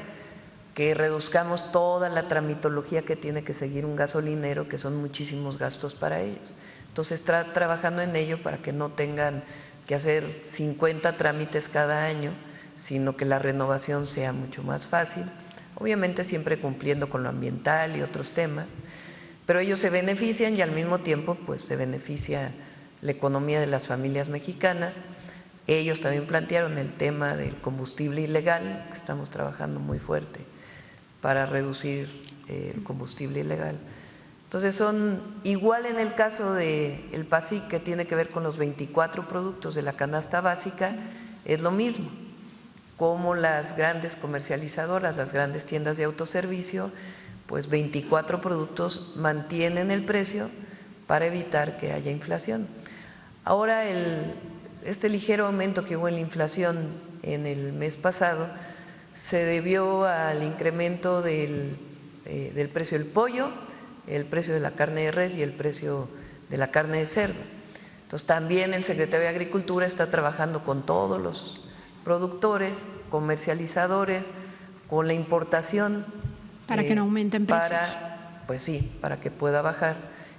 que reduzcamos toda la tramitología que tiene que seguir un gasolinero, que son muchísimos gastos para ellos. Entonces, está trabajando en ello para que no tengan que hacer 50 trámites cada año, sino que la renovación sea mucho más fácil, obviamente siempre cumpliendo con lo ambiental y otros temas, pero ellos se benefician y al mismo tiempo pues se beneficia la economía de las familias mexicanas. Ellos también plantearon el tema del combustible ilegal, que estamos trabajando muy fuerte para reducir el combustible ilegal. Entonces son igual en el caso del PASIC, que tiene que ver con los 24 productos de la canasta básica, es lo mismo, como las grandes comercializadoras, las grandes tiendas de autoservicio, pues 24 productos mantienen el precio para evitar que haya inflación. Ahora este ligero aumento que hubo en la inflación en el mes pasado se debió al incremento del precio del pollo, el precio de la carne de res y el precio de la carne de cerdo. Entonces también el secretario de Agricultura está trabajando con todos los productores, comercializadores, con la importación. Para que no aumenten precios. Pues sí, para que pueda bajar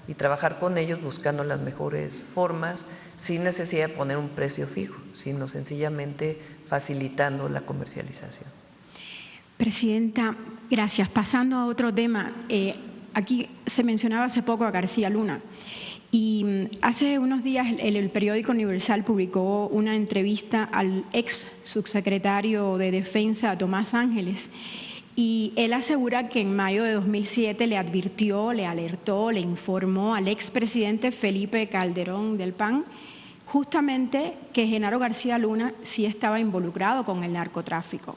y trabajar con ellos buscando las mejores formas, sin necesidad de poner un precio fijo, sino sencillamente facilitando la comercialización. Presidenta, gracias. Pasando a otro tema, aquí se mencionaba hace poco a García Luna y hace unos días el periódico Universal publicó una entrevista al ex subsecretario de Defensa, Tomás Ángeles, y él asegura que en mayo de 2007 le advirtió, le alertó, le informó al expresidente Felipe Calderón del PAN justamente que Genaro García Luna sí estaba involucrado con el narcotráfico.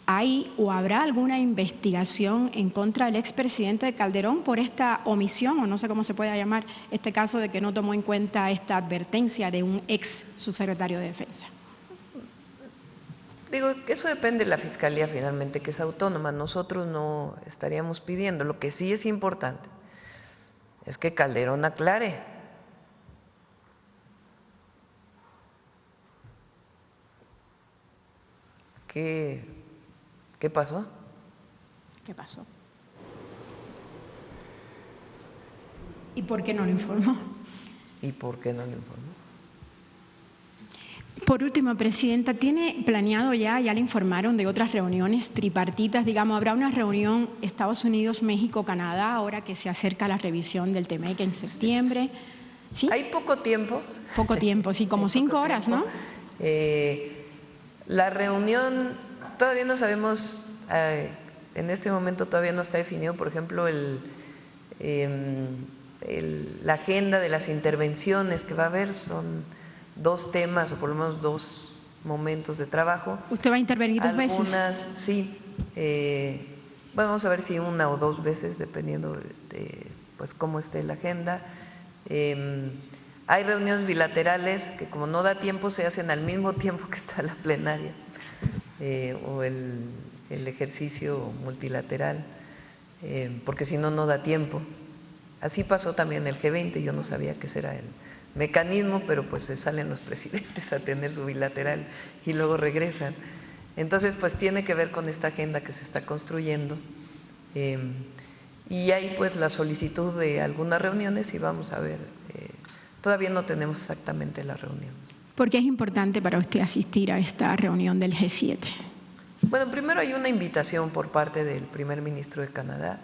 ¿Hay o habrá alguna investigación en contra del expresidente Calderón por esta omisión, o no sé cómo se puede llamar este caso de que no tomó en cuenta esta advertencia de un ex subsecretario de Defensa? Digo, que eso depende de la Fiscalía finalmente, que es autónoma. Nosotros no estaríamos pidiendo. Lo que sí es importante es que Calderón aclare. ¿Qué pasó? ¿Qué pasó? ¿Y por qué no lo informó? ¿Y por qué no lo informó? Por último, Presidenta, ¿tiene planeado ya le informaron de otras reuniones tripartitas? Digamos, ¿habrá una reunión Estados Unidos, México, Canadá, ahora que se acerca la revisión del TEMEC en septiembre? ¿Sí? Hay poco tiempo. Poco tiempo, sí, como 5 horas, ¿no? La reunión, todavía no sabemos, en este momento todavía no está definido, por ejemplo, la agenda de las intervenciones que va a haber, son 2 temas o por lo menos 2 momentos de trabajo. ¿Usted va a intervenir 2 veces? Algunas, sí. Bueno, vamos a ver si 1 o 2 veces, dependiendo de pues cómo esté la agenda. Hay reuniones bilaterales que, como no da tiempo, se hacen al mismo tiempo que está la plenaria o el ejercicio multilateral, porque si no, no da tiempo. Así pasó también el G20, yo no sabía que ese era el mecanismo, pero pues se salen los presidentes a tener su bilateral y luego regresan. Entonces, pues tiene que ver con esta agenda que se está construyendo. Y hay pues la solicitud de algunas reuniones y vamos a ver, todavía no tenemos exactamente la reunión. ¿Por qué es importante para usted asistir a esta reunión del G7? Bueno, primero hay una invitación por parte del primer ministro de Canadá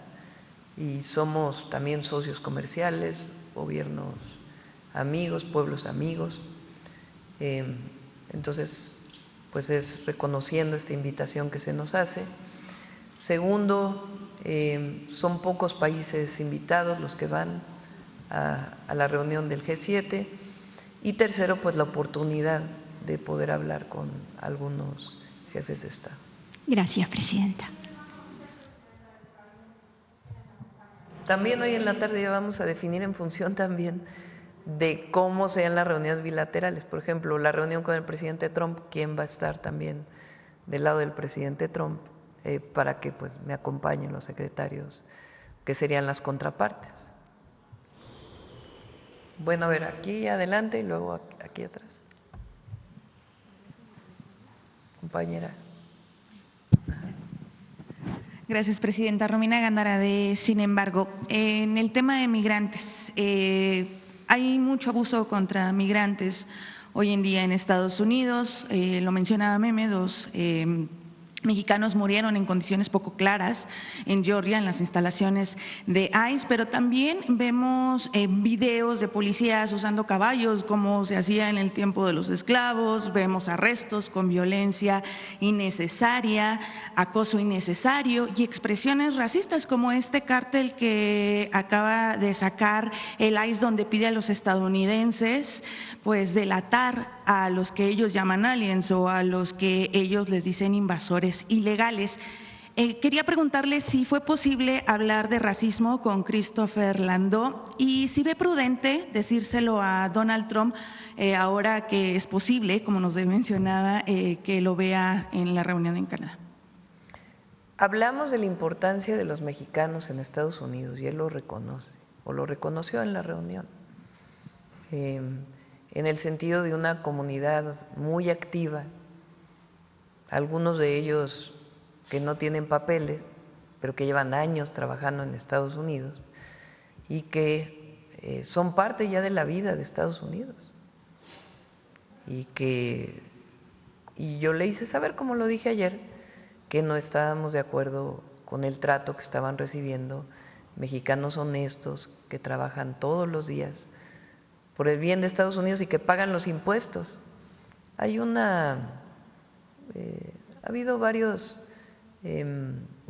y somos también socios comerciales, gobiernos amigos, pueblos amigos. Entonces, pues es reconociendo esta invitación que se nos hace. Segundo, son pocos países invitados los que van a la reunión del G7. Y tercero, pues la oportunidad de poder hablar con algunos jefes de Estado. Gracias, Presidenta. También hoy en la tarde ya vamos a definir en función también de cómo sean las reuniones bilaterales. Por ejemplo, la reunión con el presidente Trump, quién va a estar también del lado del presidente Trump, para que pues me acompañen los secretarios, que serían las contrapartes. Bueno, a ver, aquí adelante y luego aquí atrás. Compañera. Gracias, Presidenta. Romina Gándara, de Sin embargo. En el tema de migrantes, hay mucho abuso contra migrantes hoy en día en Estados Unidos. Lo mencionaba Meme, 2 mexicanos murieron en condiciones poco claras en Georgia, en las instalaciones de ICE, pero también vemos videos de policías usando caballos como se hacía en el tiempo de los esclavos, vemos arrestos con violencia innecesaria, acoso innecesario y expresiones racistas como este cártel que acaba de sacar el ICE, donde pide a los estadounidenses pues delatar a los que ellos llaman aliens o a los que ellos les dicen invasores ilegales. Quería preguntarle si fue posible hablar de racismo con Christopher Landó y si ve prudente decírselo a Donald Trump ahora que es posible, como nos mencionaba, que lo vea en la reunión en Canadá. Hablamos de la importancia de los mexicanos en Estados Unidos y él lo reconoce, o lo reconoció en la reunión, en el sentido de una comunidad muy activa, algunos de ellos que no tienen papeles, pero que llevan años trabajando en Estados Unidos y que son parte ya de la vida de Estados Unidos. Y yo le hice saber, como lo dije ayer, que no estábamos de acuerdo con el trato que estaban recibiendo mexicanos honestos que trabajan todos los días por el bien de Estados Unidos y que pagan los impuestos. Ha habido varios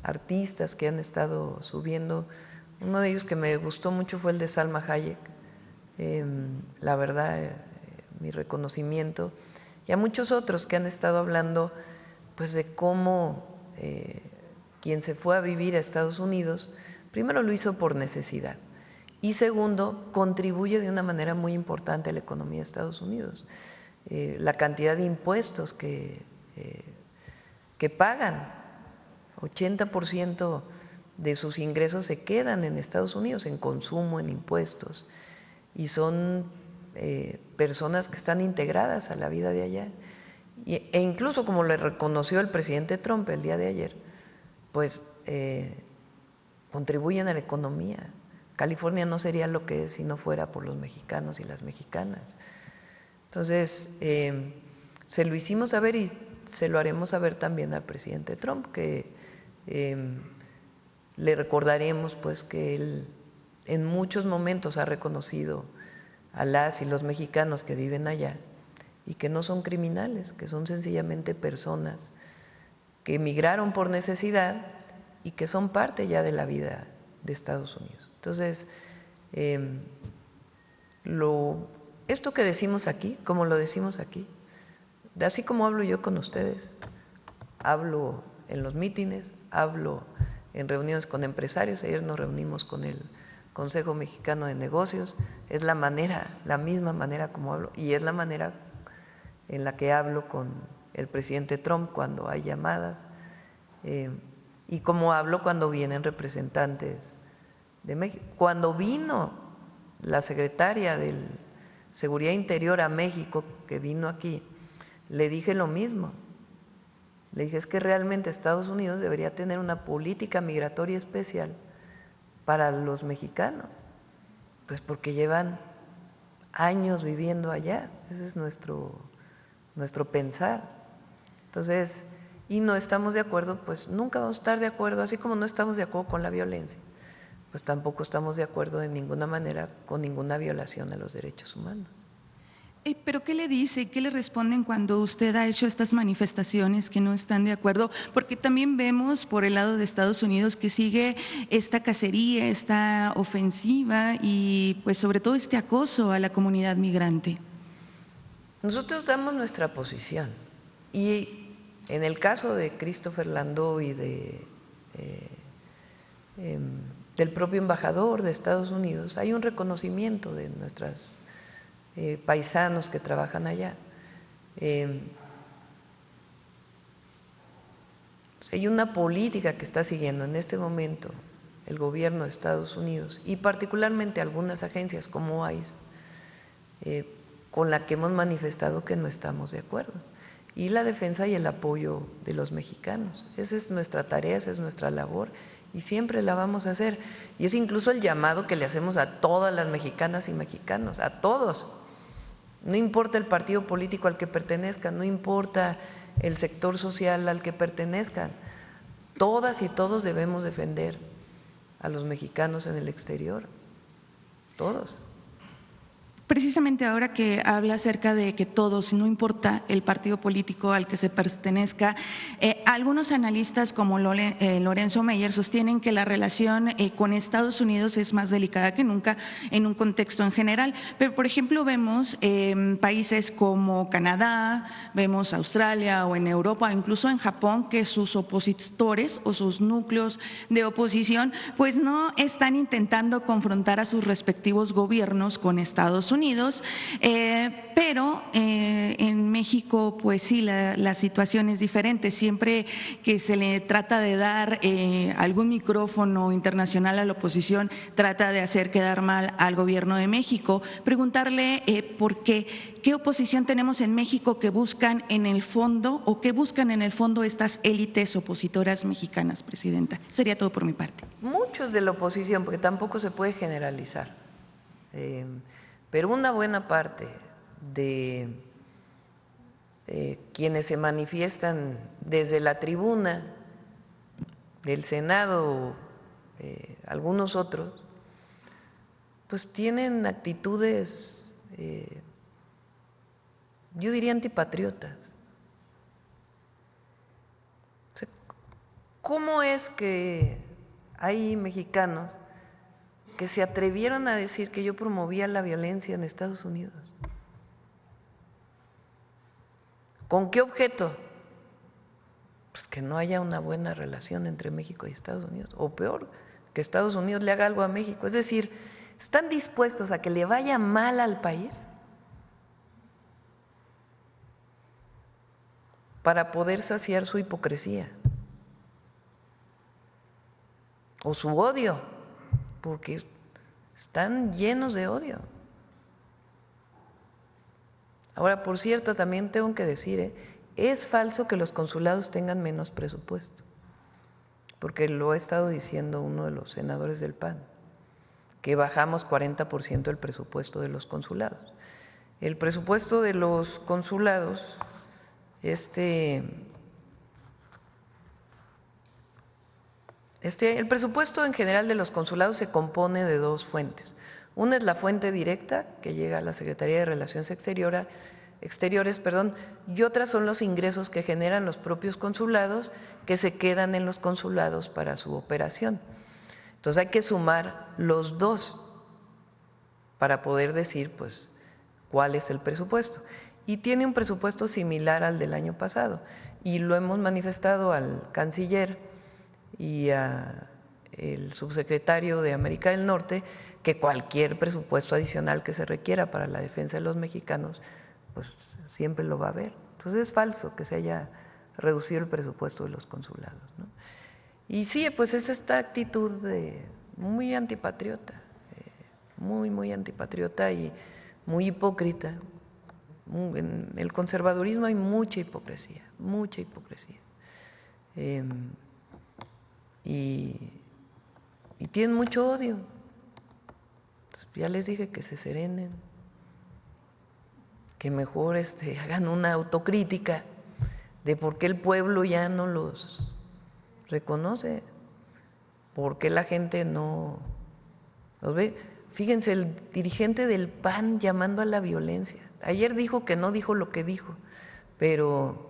artistas que han estado subiendo. Uno de ellos que me gustó mucho fue el de Salma Hayek. La verdad, mi reconocimiento. Y a muchos otros que han estado hablando pues de cómo quien se fue a vivir a Estados Unidos, primero lo hizo por necesidad y segundo, contribuye de una manera muy importante a la economía de Estados Unidos. La cantidad de impuestos que pagan, 80% de sus ingresos se quedan en Estados Unidos, en consumo, en impuestos, y son personas que están integradas a la vida de allá. E incluso, como le reconoció el presidente Trump el día de ayer, pues contribuyen a la economía. California no sería lo que es si no fuera por los mexicanos y las mexicanas. Entonces, se lo hicimos saber y se lo haremos saber también al presidente Trump, que le recordaremos pues que él en muchos momentos ha reconocido a las y los mexicanos que viven allá y que no son criminales, que son sencillamente personas que emigraron por necesidad y que son parte ya de la vida de Estados Unidos. Entonces, esto que decimos aquí, como lo decimos aquí, así como hablo yo con ustedes, hablo en los mítines, hablo en reuniones con empresarios, ayer nos reunimos con el Consejo Mexicano de Negocios, es la misma manera como hablo y es la manera en la que hablo con el presidente Trump cuando hay llamadas y como hablo cuando vienen representantes de México. Cuando vino la secretaria de Seguridad Interior a México, que vino aquí, le dije lo mismo. Le dije, es que realmente Estados Unidos debería tener una política migratoria especial para los mexicanos, pues porque llevan años viviendo allá, ese es nuestro pensar. Entonces, y no estamos de acuerdo, pues nunca vamos a estar de acuerdo, así como no estamos de acuerdo con la violencia, pues tampoco estamos de acuerdo de ninguna manera con ninguna violación a los derechos humanos. ¿Pero qué le dice, qué le responden cuando usted ha hecho estas manifestaciones que no están de acuerdo? Porque también vemos por el lado de Estados Unidos que sigue esta cacería, esta ofensiva y pues sobre todo este acoso a la comunidad migrante. Nosotros damos nuestra posición y en el caso de Christopher Landó y del propio embajador de Estados Unidos hay un reconocimiento de nuestras paisanos que trabajan allá. Hay una política que está siguiendo en este momento el gobierno de Estados Unidos y particularmente algunas agencias como ICE, con la que hemos manifestado que no estamos de acuerdo. Y la defensa y el apoyo de los mexicanos. Esa es nuestra tarea, esa es nuestra labor y siempre la vamos a hacer. Y es incluso el llamado que le hacemos a todas las mexicanas y mexicanos, a todos, No importa el partido político al que pertenezcan, no importa el sector social al que pertenezcan, todas y todos debemos defender a los mexicanos en el exterior, todos. Precisamente ahora que habla acerca de que todos, no importa el partido político al que se pertenezca, algunos analistas como Lorenzo Meyer sostienen que la relación con Estados Unidos es más delicada que nunca en un contexto en general. Pero, por ejemplo, vemos países como Canadá, vemos Australia o en Europa, incluso en Japón, que sus opositores o sus núcleos de oposición pues no están intentando confrontar a sus respectivos gobiernos con Estados Unidos. Pero en México pues sí, la situación es diferente. Siempre que se le trata de dar algún micrófono internacional a la oposición, trata de hacer quedar mal al gobierno de México. Preguntarle por qué oposición tenemos en México que buscan en el fondo o qué buscan en el fondo estas élites opositoras mexicanas, Presidenta. Sería todo por mi parte. Muchos de la oposición, porque tampoco se puede generalizar. Pero una buena parte de quienes se manifiestan desde la tribuna del Senado, algunos otros, pues tienen actitudes, yo diría antipatriotas. O sea, ¿cómo es que hay mexicanos que se atrevieron a decir que yo promovía la violencia en Estados Unidos? ¿Con qué objeto? Pues que no haya una buena relación entre México y Estados Unidos, o peor, que Estados Unidos le haga algo a México. Es decir, ¿están dispuestos a que le vaya mal al país para poder saciar su hipocresía o su odio? Porque están llenos de odio. Ahora, por cierto, también tengo que decir, es falso que los consulados tengan menos presupuesto, porque lo ha estado diciendo uno de los senadores del PAN, que bajamos 40% el presupuesto de los consulados. El presupuesto de los consulados, el presupuesto en general de los consulados se compone de dos fuentes. Una es la fuente directa que llega a la Secretaría de Relaciones Exteriores, y otras son los ingresos que generan los propios consulados que se quedan en los consulados para su operación. Entonces hay que sumar los dos para poder decir pues cuál es el presupuesto. Y tiene un presupuesto similar al del año pasado y lo hemos manifestado al canciller y al subsecretario de América del Norte que cualquier presupuesto adicional que se requiera para la defensa de los mexicanos, pues siempre lo va a haber. Entonces es falso que se haya reducido el presupuesto de los consulados, ¿no? Y sí, pues es esta actitud muy antipatriota, muy antipatriota y muy hipócrita. En el conservadurismo hay mucha hipocresía, mucha hipocresía. Y tienen mucho odio. Entonces, ya les dije que se serenen, que mejor hagan una autocrítica de por qué el pueblo ya no los reconoce, por qué la gente no los ve. Fíjense, el dirigente del PAN llamando a la violencia. Ayer dijo que no dijo lo que dijo, pero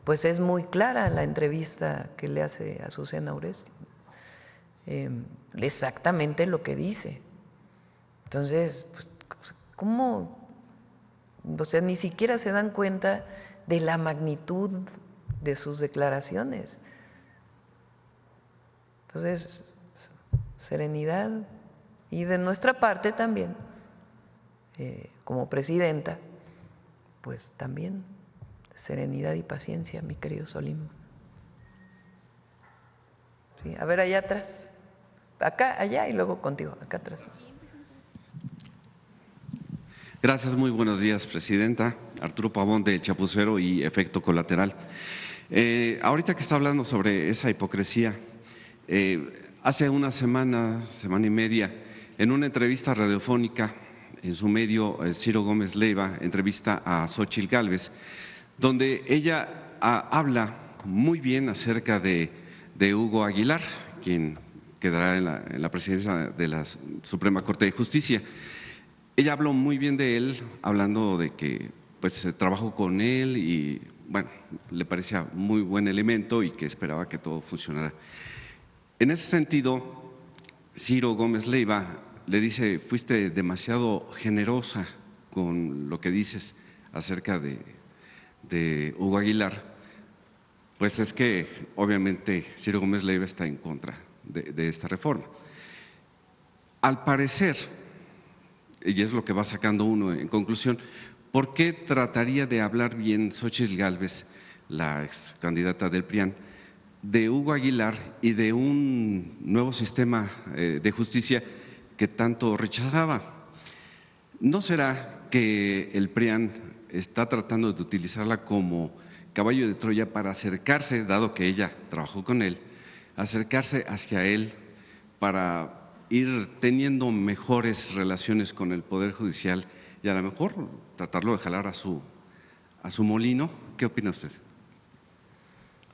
pues es muy clara la entrevista que le hace a Azucena Oresti. Exactamente lo que dice. Entonces, pues, ¿cómo? O sea, ni siquiera se dan cuenta de la magnitud de sus declaraciones. Entonces, serenidad y de nuestra parte también, como presidenta, pues también serenidad y paciencia, mi querido Solim. Sí, a ver, allá atrás, acá, allá y luego contigo, acá atrás. Gracias, muy buenos días, Presidenta. Arturo Pavón de Chapucero y Efecto Colateral. Ahorita que está hablando sobre esa hipocresía, hace una semana y media, en una entrevista radiofónica, en su medio, Ciro Gómez Leiva entrevista a Xóchitl Gálvez, donde ella habla muy bien acerca de Hugo Aguilar, quien quedará en la presidencia de la Suprema Corte de Justicia. Ella habló muy bien de él, hablando de que pues trabajó con él y bueno, le parecía muy buen elemento y que esperaba que todo funcionara. En ese sentido, Ciro Gómez Leiva le dice: fuiste demasiado generosa con lo que dices acerca de Hugo Aguilar. Pues es que obviamente Ciro Gómez Leiva está en contra de esta reforma. Al parecer, y es lo que va sacando uno en conclusión, ¿por qué trataría de hablar bien Xóchitl Gálvez, la ex candidata del PRIAN, de Hugo Aguilar y de un nuevo sistema de justicia que tanto rechazaba? ¿No será que el PRIAN está tratando de utilizarla como caballo de Troya para acercarse, dado que ella trabajó con él, acercarse hacia él para ir teniendo mejores relaciones con el Poder Judicial y a lo mejor tratarlo de jalar a su molino? ¿Qué opina usted?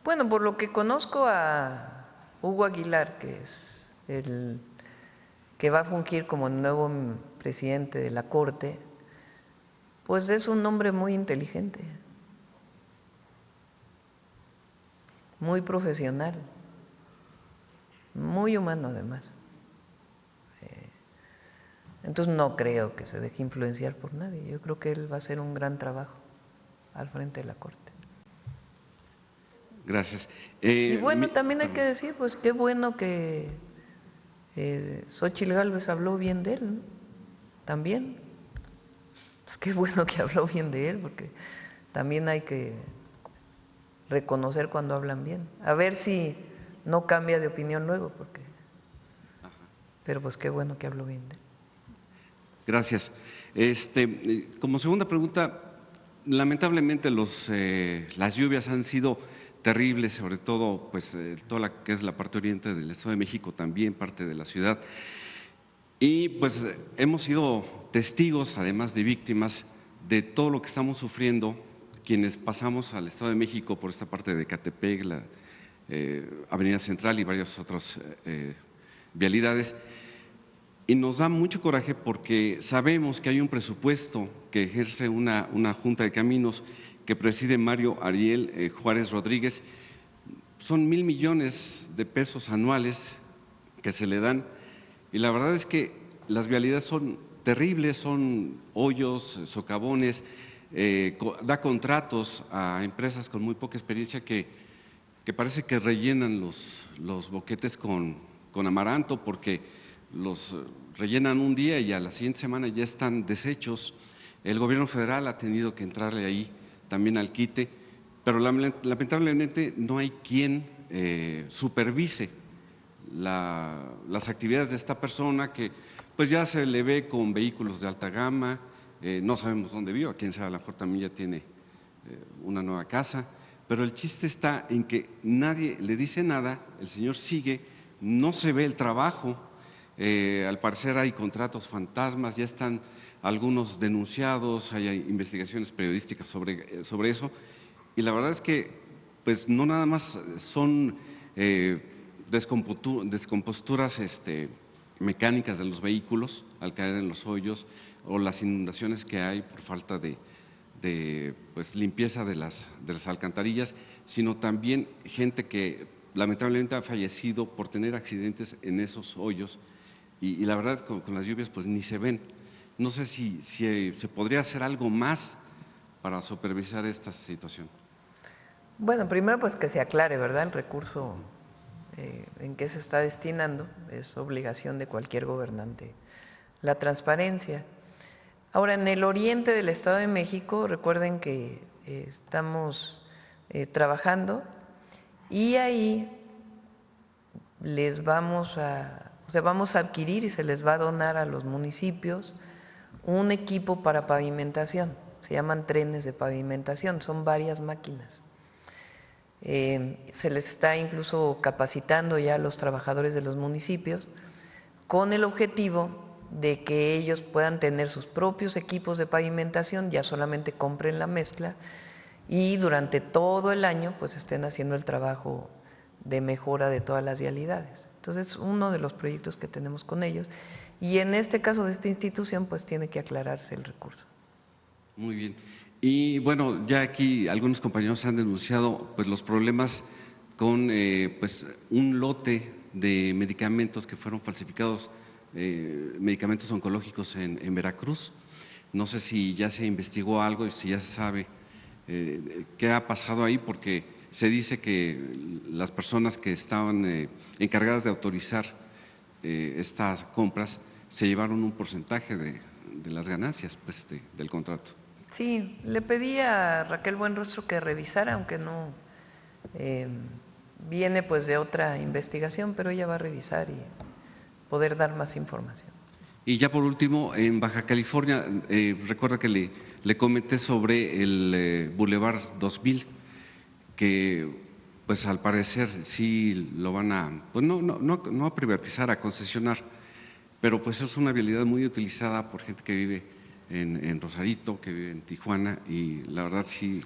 Bueno, por lo que conozco a Hugo Aguilar, que es el que va a fungir como el nuevo presidente de la Corte, pues es un hombre muy inteligente, muy profesional, muy humano además. Entonces no creo que se deje influenciar por nadie. Yo creo que él va a hacer un gran trabajo al frente de la Corte. Gracias. Y bueno, también hay que decir, pues qué bueno que Xóchitl Gálvez habló bien de él, ¿no? También. Pues qué bueno que habló bien de él, porque también hay que reconocer cuando hablan bien. A ver si no cambia de opinión luego, porque. Pero pues qué bueno que habló bien de él. Gracias. Como segunda pregunta, lamentablemente las lluvias han sido terribles, sobre todo pues toda la que es la parte oriente del Estado de México, también parte de la ciudad. Y pues hemos sido testigos, además de víctimas, de todo lo que estamos sufriendo quienes pasamos al Estado de México por esta parte de Ecatepec, la Avenida Central y varias otras vialidades. Y nos da mucho coraje porque sabemos que hay un presupuesto que ejerce una Junta de Caminos que preside Mario Ariel Juárez Rodríguez. Son 1,000 millones de pesos anuales que se le dan y la verdad es que las vialidades son terribles, son hoyos, socavones, da contratos a empresas con muy poca experiencia que parece que rellenan los boquetes con amaranto porque los rellenan un día y a la siguiente semana ya están deshechos. El gobierno federal ha tenido que entrarle ahí también al quite, pero lamentablemente no hay quien supervise las actividades de esta persona que pues ya se le ve con vehículos de alta gama, no sabemos dónde vive, a quién sabe, a lo mejor también ya tiene una nueva casa, pero el chiste está en que nadie le dice nada, el señor sigue, no se ve el trabajo. Al parecer hay contratos fantasmas, ya están algunos denunciados, hay investigaciones periodísticas sobre eso y la verdad es que pues no nada más son descomposturas mecánicas de los vehículos al caer en los hoyos o las inundaciones que hay por falta de pues, limpieza de las alcantarillas, sino también gente que lamentablemente ha fallecido por tener accidentes en esos hoyos. Y la verdad con las lluvias pues ni se ven. No sé si se podría hacer algo más para supervisar esta situación. Bueno, primero pues que se aclare, ¿verdad? El recurso en qué se está destinando, es obligación de cualquier gobernante la transparencia. Ahora, en el oriente del Estado de México, recuerden que estamos trabajando y ahí vamos a adquirir y se les va a donar a los municipios un equipo para pavimentación, se llaman trenes de pavimentación, son varias máquinas. Se les está incluso capacitando ya a los trabajadores de los municipios con el objetivo de que ellos puedan tener sus propios equipos de pavimentación, ya solamente compren la mezcla y durante todo el año pues estén haciendo el trabajo de mejora de todas las vialidades. Entonces, uno de los proyectos que tenemos con ellos, y en este caso de esta institución pues tiene que aclararse el recurso. Muy bien. Y bueno, ya aquí algunos compañeros han denunciado pues los problemas con pues un lote de medicamentos que fueron falsificados, medicamentos oncológicos en Veracruz. No sé si ya se investigó algo y si ya se sabe qué ha pasado ahí, porque se dice que las personas que estaban encargadas de autorizar estas compras se llevaron un porcentaje de las ganancias pues, del contrato. Sí, le pedí a Raquel Buenrostro que revisara, aunque no viene pues de otra investigación, pero ella va a revisar y poder dar más información. Y ya por último, en Baja California, recuerda que le comenté sobre el Boulevard 2000, que pues al parecer sí lo van a, pues no a privatizar, a concesionar, pero pues es una vialidad muy utilizada por gente que vive en Rosarito, que vive en Tijuana, y la verdad sí.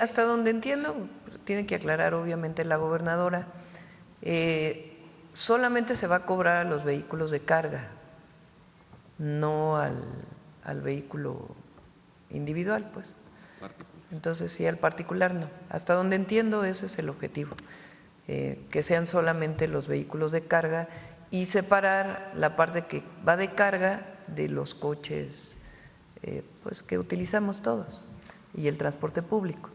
Hasta donde entiendo, tiene que aclarar obviamente la gobernadora, solamente se va a cobrar a los vehículos de carga, no al vehículo individual, pues. Entonces sí, al particular no. Hasta donde entiendo ese es el objetivo, que sean solamente los vehículos de carga y separar la parte que va de carga de los coches pues que utilizamos todos y el transporte público.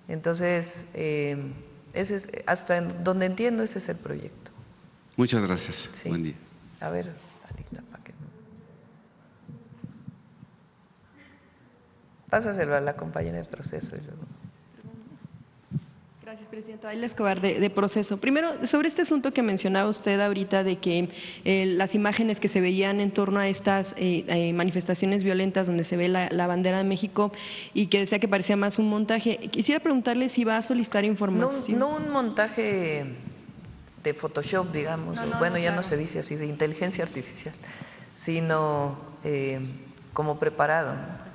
Entonces, ese es, hasta donde entiendo, ese es el proyecto. Muchas gracias. Sí. Buen día. A ver, Alita, para que no. Pásaselo a la compañera de proceso. Y luego. Gracias, Presidenta. Ayla Escobar, de Proceso. Primero, sobre este asunto que mencionaba usted ahorita de que las imágenes que se veían en torno a estas manifestaciones violentas donde se ve la bandera de México y que decía que parecía más un montaje, quisiera preguntarle si va a solicitar información. No un montaje de Photoshop, digamos, ya no se dice así, de inteligencia artificial, sino como preparado, ¿no?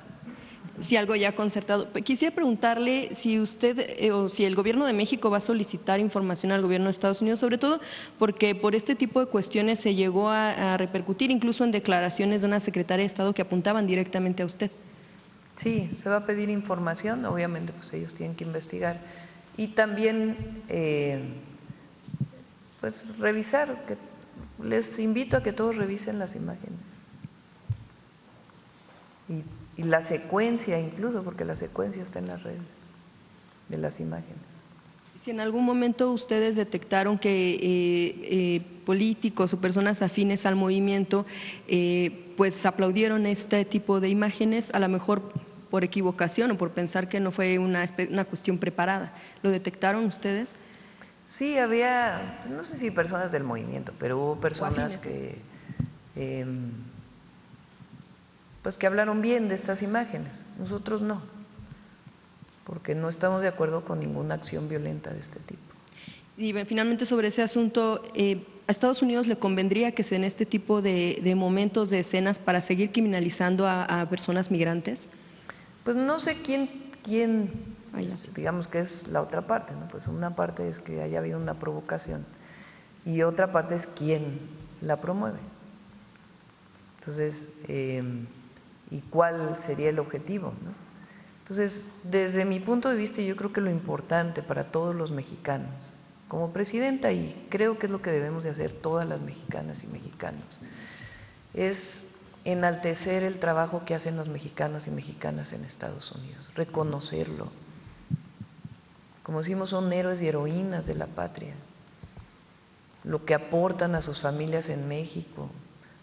Si algo ya concertado. Quisiera preguntarle si usted o si el Gobierno de México va a solicitar información al Gobierno de Estados Unidos, sobre todo porque por este tipo de cuestiones se llegó a repercutir incluso en declaraciones de una secretaria de Estado que apuntaban directamente a usted. Sí, se va a pedir información, obviamente pues ellos tienen que investigar y también pues revisar, les invito a que todos revisen las imágenes y la secuencia incluso, porque la secuencia está en las redes de las imágenes. Si en algún momento ustedes detectaron que políticos o personas afines al movimiento pues aplaudieron este tipo de imágenes, a lo mejor por equivocación o por pensar que no fue una cuestión preparada, ¿lo detectaron ustedes? Sí, había, no sé si personas del movimiento, pero hubo personas que pues que hablaron bien de estas imágenes, nosotros no, porque no estamos de acuerdo con ninguna acción violenta de este tipo. Y finalmente sobre ese asunto, ¿a Estados Unidos le convendría que se den este tipo de momentos, de escenas para seguir criminalizando a personas migrantes? Pues no sé quién digamos que es la otra parte, ¿no? Pues una parte es que haya habido una provocación y otra parte es quién la promueve. Entonces, ¿y cuál sería el objetivo, ¿no? Entonces, desde mi punto de vista, yo creo que lo importante para todos los mexicanos, como presidenta, y creo que es lo que debemos de hacer todas las mexicanas y mexicanos, es enaltecer el trabajo que hacen los mexicanos y mexicanas en Estados Unidos, reconocerlo. Como decimos, son héroes y heroínas de la patria, lo que aportan a sus familias en México,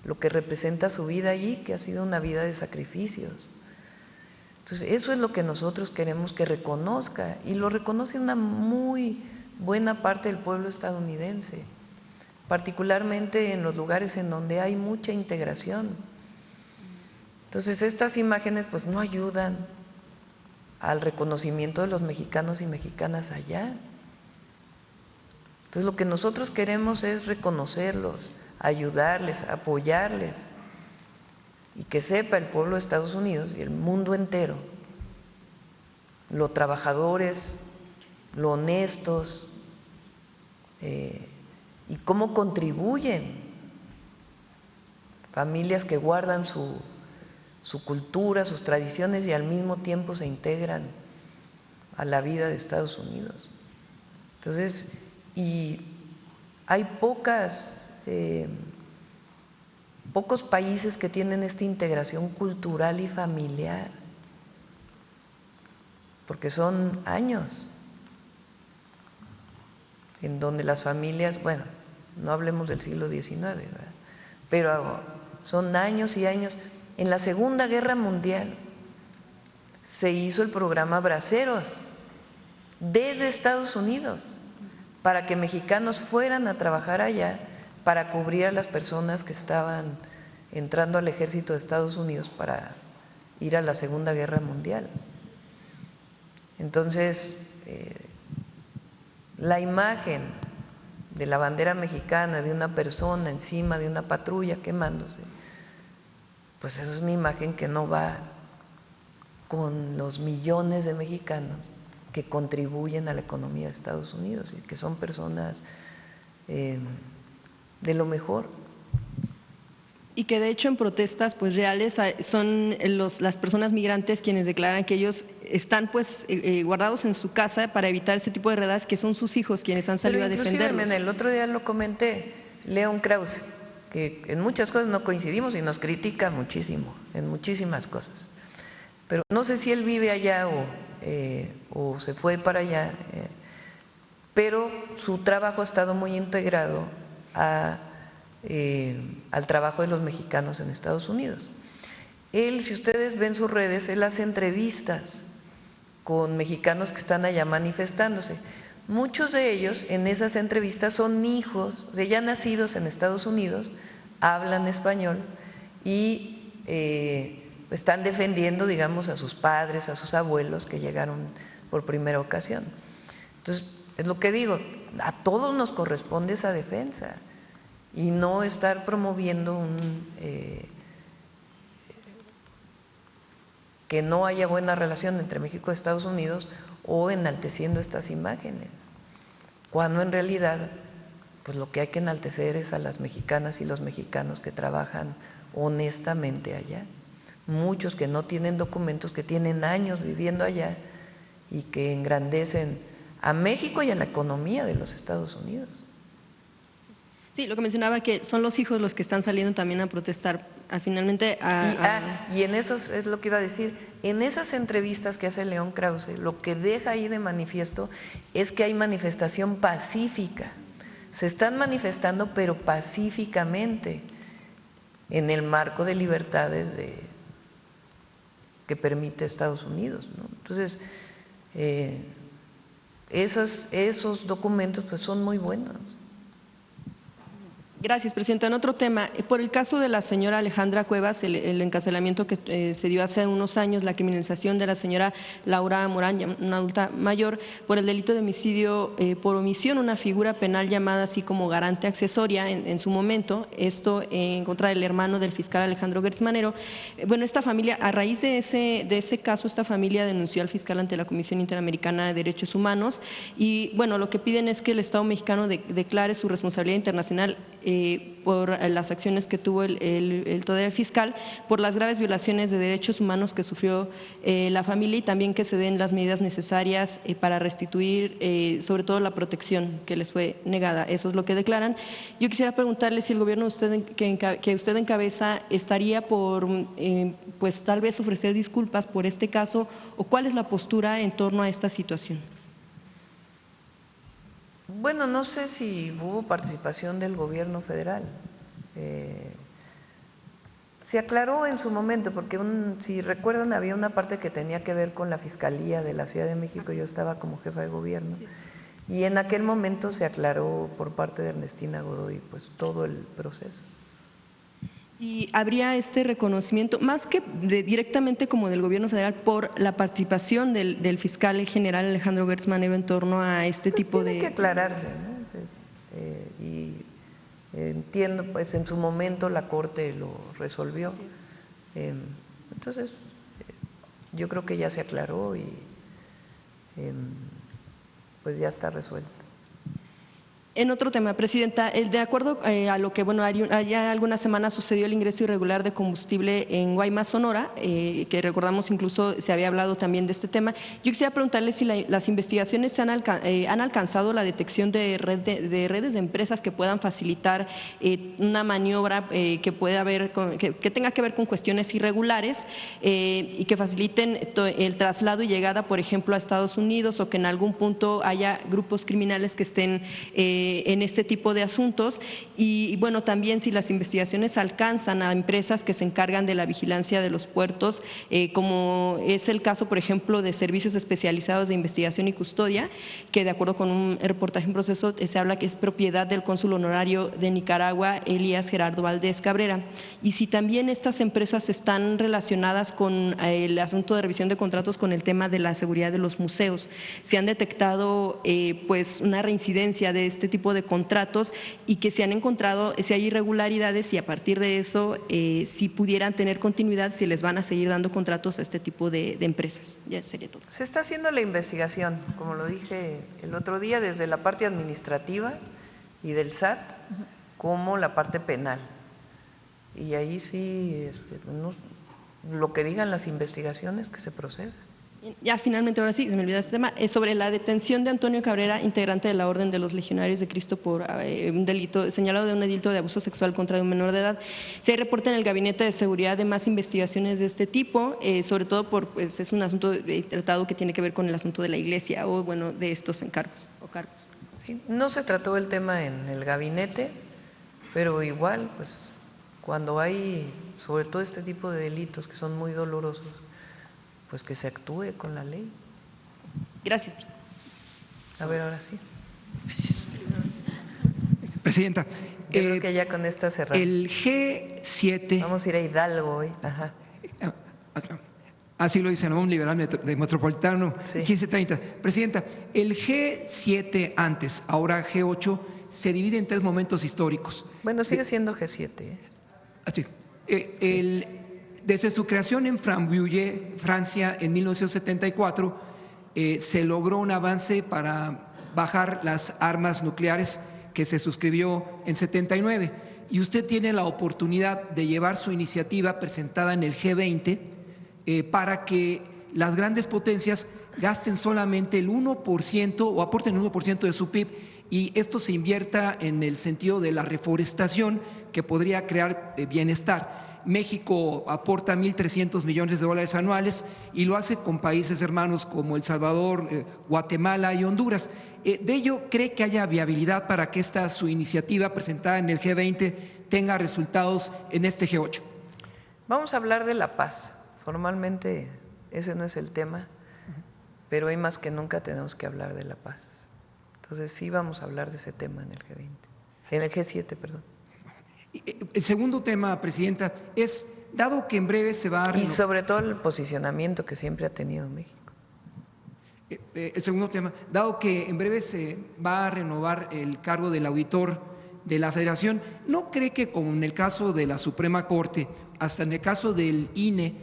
lo que representa su vida allí, que ha sido una vida de sacrificios. Entonces, eso es lo que nosotros queremos que reconozca, y lo reconoce una muy buena parte del pueblo estadounidense, particularmente en los lugares en donde hay mucha integración. Entonces, estas imágenes pues no ayudan al reconocimiento de los mexicanos y mexicanas allá. Entonces, lo que nosotros queremos es reconocerlos, ayudarles, apoyarles, y que sepa el pueblo de Estados Unidos y el mundo entero lo trabajadores, lo honestos y cómo contribuyen familias que guardan su cultura, sus tradiciones y al mismo tiempo se integran a la vida de Estados Unidos. Entonces, y hay pocos países que tienen esta integración cultural y familiar, porque son años en donde las familias, bueno, no hablemos del siglo XIX, ¿verdad?, pero son años y años. En la Segunda Guerra Mundial se hizo el programa Braceros desde Estados Unidos para que mexicanos fueran a trabajar allá para cubrir a las personas que estaban entrando al ejército de Estados Unidos para ir a la Segunda Guerra Mundial. Entonces, la imagen de la bandera mexicana, de una persona encima de una patrulla quemándose, pues eso es una imagen que no va con los millones de mexicanos que contribuyen a la economía de Estados Unidos y que son personas de lo mejor. Y que de hecho en protestas pues reales son las personas migrantes quienes declaran que ellos están pues guardados en su casa para evitar ese tipo de redadas, que son sus hijos quienes han salido a defenderlos. El otro día lo comenté, León Krause, que en muchas cosas no coincidimos y nos critica muchísimo, en muchísimas cosas. Pero no sé si él vive allá o se fue para allá, pero su trabajo ha estado muy integrado al trabajo de los mexicanos en Estados Unidos. Él, si ustedes ven sus redes, él hace entrevistas con mexicanos que están allá manifestándose. Muchos de ellos en esas entrevistas son hijos, o sea, ya nacidos en Estados Unidos, hablan español y están defendiendo, digamos, a sus padres, a sus abuelos que llegaron por primera ocasión. Entonces, es lo que digo, a todos nos corresponde esa defensa y no estar promoviendo que no haya buena relación entre México y Estados Unidos o enalteciendo estas imágenes, cuando en realidad pues lo que hay que enaltecer es a las mexicanas y los mexicanos que trabajan honestamente allá, muchos que no tienen documentos, que tienen años viviendo allá y que engrandecen a México y a la economía de los Estados Unidos. Sí, lo que mencionaba, que son los hijos los que están saliendo también a protestar, finalmente y en eso es lo que iba a decir, en esas entrevistas que hace León Krause, lo que deja ahí de manifiesto es que hay manifestación pacífica, se están manifestando pero pacíficamente en el marco de libertades que permite Estados Unidos, ¿no? Entonces, esos documentos pues son muy buenos. Gracias, Presidenta. En otro tema, por el caso de la señora Alejandra Cuevas, el encarcelamiento que se dio hace unos años, la criminalización de la señora Laura Morán, una adulta mayor, por el delito de homicidio por omisión, una figura penal llamada así como garante accesoria en su momento, esto en contra del hermano del fiscal Alejandro Gertz Manero. Bueno, esta familia, a raíz de ese caso, esta familia denunció al fiscal ante la Comisión Interamericana de Derechos Humanos y, bueno, lo que piden es que el Estado mexicano declare su responsabilidad internacional por las acciones que tuvo el todavía fiscal, por las graves violaciones de derechos humanos que sufrió la familia y también que se den las medidas necesarias para restituir sobre todo la protección que les fue negada. Eso es lo que declaran. Yo quisiera preguntarle si el gobierno que usted encabeza estaría por pues tal vez ofrecer disculpas por este caso o cuál es la postura en torno a esta situación. Bueno, no sé si hubo participación del gobierno federal. Se aclaró en su momento, porque si recuerdan había una parte que tenía que ver con la Fiscalía de la Ciudad de México, yo estaba como jefa de gobierno, y en aquel momento se aclaró por parte de Ernestina Godoy pues todo el proceso. Y habría este reconocimiento, más que directamente como del gobierno federal, por la participación del fiscal general Alejandro Gertz Manero en torno a este pues tipo de… Tiene que aclararse, ¿no? Y entiendo, pues en su momento la Corte lo resolvió, Entonces, yo creo que ya se aclaró y pues ya está resuelto. En otro tema, Presidenta, de acuerdo a lo que, bueno, ya algunas semanas sucedió el ingreso irregular de combustible en Guaymas, Sonora, que recordamos incluso se había hablado también de este tema. Yo quisiera preguntarle si las investigaciones han alcanzado la detección de redes de empresas que puedan facilitar una maniobra que pueda haber, que tenga que ver con cuestiones irregulares y que faciliten el traslado y llegada, por ejemplo, a Estados Unidos, o que en algún punto haya grupos criminales que estén en este tipo de asuntos. Y bueno, también si las investigaciones alcanzan a empresas que se encargan de la vigilancia de los puertos, como es el caso, por ejemplo, de servicios especializados de investigación y custodia, que de acuerdo con un reportaje en proceso se habla que es propiedad del cónsul honorario de Nicaragua, Elías Gerardo Valdés Cabrera. Y si también estas empresas están relacionadas con el asunto de revisión de contratos con el tema de la seguridad de los museos, se han detectado pues una reincidencia de este tipo de contratos y que se han encontrado, si hay irregularidades, y a partir de eso, si pudieran tener continuidad, si les van a seguir dando contratos a este tipo de empresas. Ya sería todo. Se está haciendo la investigación, como lo dije el otro día, desde la parte administrativa y del SAT, como la parte penal. Y ahí sí, lo que digan las investigaciones, que se proceda. Ya finalmente, ahora sí, se me olvidó este tema, sobre la detención de Antonio Cabrera, integrante de la Orden de los Legionarios de Cristo por un delito, señalado de un delito de abuso sexual contra un menor de edad. Se reporta en el Gabinete de Seguridad de más investigaciones de este tipo, sobre todo pues es un asunto tratado que tiene que ver con el asunto de la Iglesia o bueno, de estos encargos o cargos. Sí, no se trató el tema en el gabinete, pero igual, pues cuando hay sobre todo este tipo de delitos que son muy dolorosos, pues que se actúe con la ley. Gracias. A ver, ahora sí. Presidenta. Creo que ya con esta cerramos. El G7. Vamos a ir a Hidalgo hoy. Ajá. Así lo dice, ¿no? Un liberal metropolitano, sí. 1530. Presidenta, el G7 antes, ahora G8, se divide en 3 momentos históricos. Bueno, sigue siendo G7. Así. Desde su creación en Rambouillet, Francia, en 1974, se logró un avance para bajar las armas nucleares que se suscribió en 79. Y usted tiene la oportunidad de llevar su iniciativa presentada en el G20 para que las grandes potencias gasten solamente el 1% o aporten el 1% de su PIB y esto se invierta en el sentido de la reforestación que podría crear bienestar. México aporta 1.300 millones de dólares anuales y lo hace con países hermanos como El Salvador, Guatemala y Honduras. ¿De ello cree que haya viabilidad para que su iniciativa presentada en el G20 tenga resultados en este G8? Vamos a hablar de la paz. Formalmente ese no es el tema, pero hoy más que nunca tenemos que hablar de la paz. Entonces sí vamos a hablar de ese tema en el G20, en el G7, perdón. El segundo tema, Presidenta, es, dado que en breve se va a y sobre todo el posicionamiento que siempre ha tenido México. El segundo tema, dado que en breve se va a renovar el cargo del auditor de la Federación, ¿no cree que como en el caso de la Suprema Corte, hasta en el caso del INE,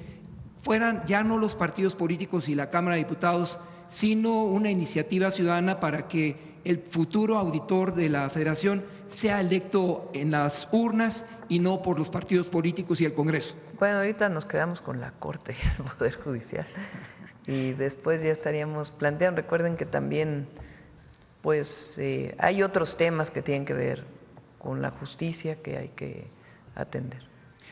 fueran ya no los partidos políticos y la Cámara de Diputados, sino una iniciativa ciudadana para que el futuro auditor de la Federación sea electo en las urnas y no por los partidos políticos y el Congreso? Bueno, ahorita nos quedamos con la Corte y el Poder Judicial y después ya estaríamos planteando. Recuerden que también pues hay otros temas que tienen que ver con la justicia que hay que atender.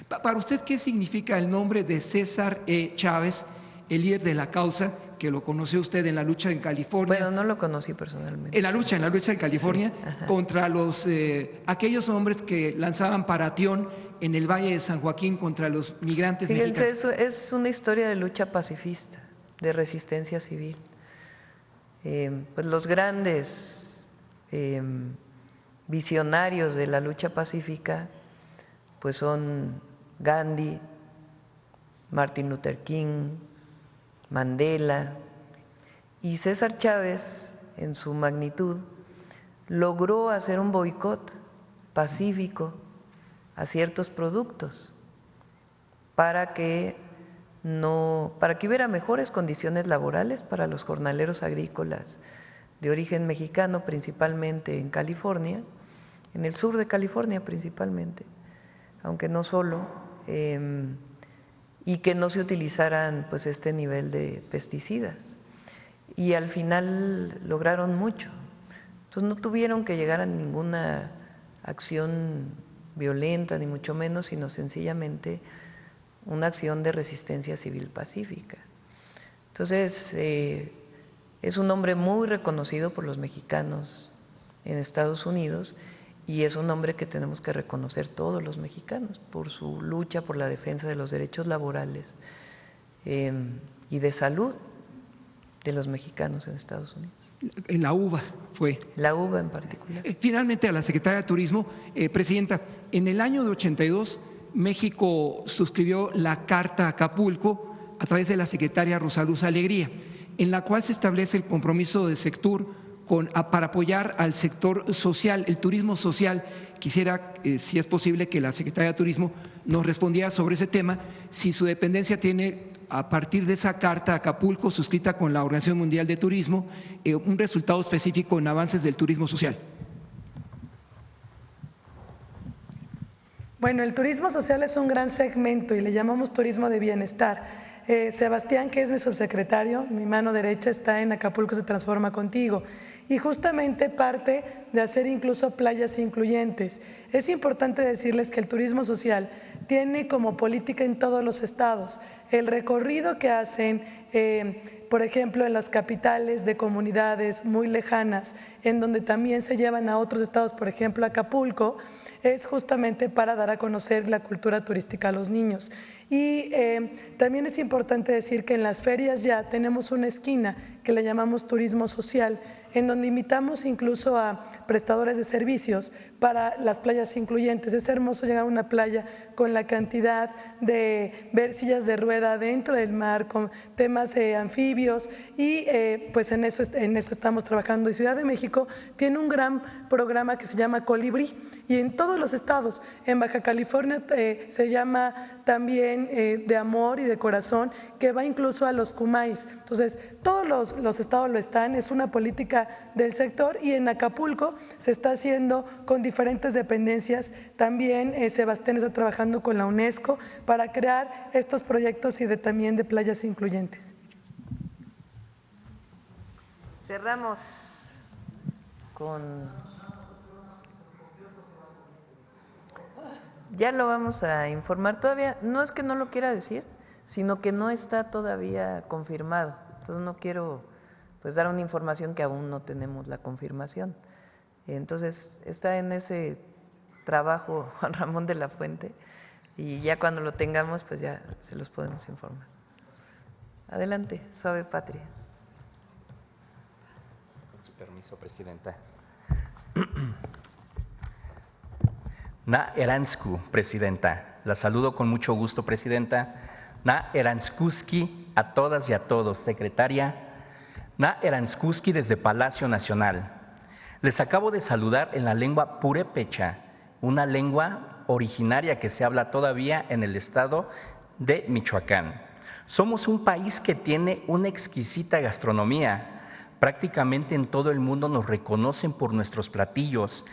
Para usted, ¿qué significa el nombre de César E. Chávez, el líder de la causa, que lo conoció usted en la lucha en California? Bueno, no lo conocí personalmente. En la lucha en California, sí, contra aquellos hombres que lanzaban paratión en el Valle de San Joaquín contra los migrantes mexicanos. Fíjense, es una historia de lucha pacifista, de resistencia civil. Pues los grandes visionarios de la lucha pacífica pues son Gandhi, Martin Luther King, Mandela, y César Chávez, en su magnitud, logró hacer un boicot pacífico a ciertos productos para que hubiera mejores condiciones laborales para los jornaleros agrícolas de origen mexicano, principalmente en California, en el sur de California principalmente, aunque no solo, y que no se utilizaran pues este nivel de pesticidas. Y al final lograron mucho. Entonces no tuvieron que llegar a ninguna acción violenta, ni mucho menos, sino sencillamente una acción de resistencia civil pacífica. Entonces, es un hombre muy reconocido por los mexicanos en Estados Unidos y es un hombre que tenemos que reconocer todos los mexicanos por su lucha por la defensa de los derechos laborales y de salud de los mexicanos en Estados Unidos. En la UBA fue. La UBA en particular. Finalmente, a la Secretaria de Turismo, Presidenta, en el año de 82, México suscribió la Carta Acapulco a través de la secretaria Rosa Luz Alegría, en la cual se establece el compromiso del sector para apoyar al sector social, el turismo social. Quisiera, si es posible, que la Secretaria de Turismo nos respondiera sobre ese tema, si su dependencia tiene, a partir de esa Carta Acapulco suscrita con la Organización Mundial de Turismo, un resultado específico en avances del turismo social. Bueno, el turismo social es un gran segmento y le llamamos turismo de bienestar. Sebastián, que es mi subsecretario, mi mano derecha, está en Acapulco se transforma contigo, y justamente parte de hacer incluso playas incluyentes. Es importante decirles que el turismo social tiene como política en todos los estados el recorrido que hacen, por ejemplo, en las capitales de comunidades muy lejanas, en donde también se llevan a otros estados, por ejemplo, Acapulco, es justamente para dar a conocer la cultura turística a los niños. Y también es importante decir que en las ferias ya tenemos una esquina que le llamamos turismo social, en donde invitamos incluso a prestadores de servicios para las playas incluyentes. Es hermoso llegar a una playa con la cantidad de ver sillas de rueda dentro del mar, con temas anfibios, y pues en eso estamos trabajando. Y Ciudad de México tiene un gran programa que se llama Colibrí, y en todos los estados. En Baja California se llama también de amor y de corazón, que va incluso a los Kumais. Entonces, todos los estados lo están, es una política del sector, y en Acapulco se está haciendo con diferentes dependencias. También Sebastián está trabajando con la UNESCO para crear estos proyectos y también de playas incluyentes. Cerramos con… Ya lo vamos a informar. Todavía no es que no lo quiera decir, sino que no está todavía confirmado. Entonces no quiero pues dar una información que aún no tenemos la confirmación. Entonces está en ese trabajo Juan Ramón de la Fuente, y ya cuando lo tengamos pues ya se los podemos informar. Adelante, Suave Patria. Con su permiso, Presidenta. Na Eransku, Presidenta. La saludo con mucho gusto, Presidenta. Na Eranskuski a todas y a todos, Secretaria. Na Eranskuski desde Palacio Nacional. Les acabo de saludar en la lengua purépecha, una lengua originaria que se habla todavía en el estado de Michoacán. Somos un país que tiene una exquisita gastronomía. Prácticamente en todo el mundo nos reconocen por nuestros platillos,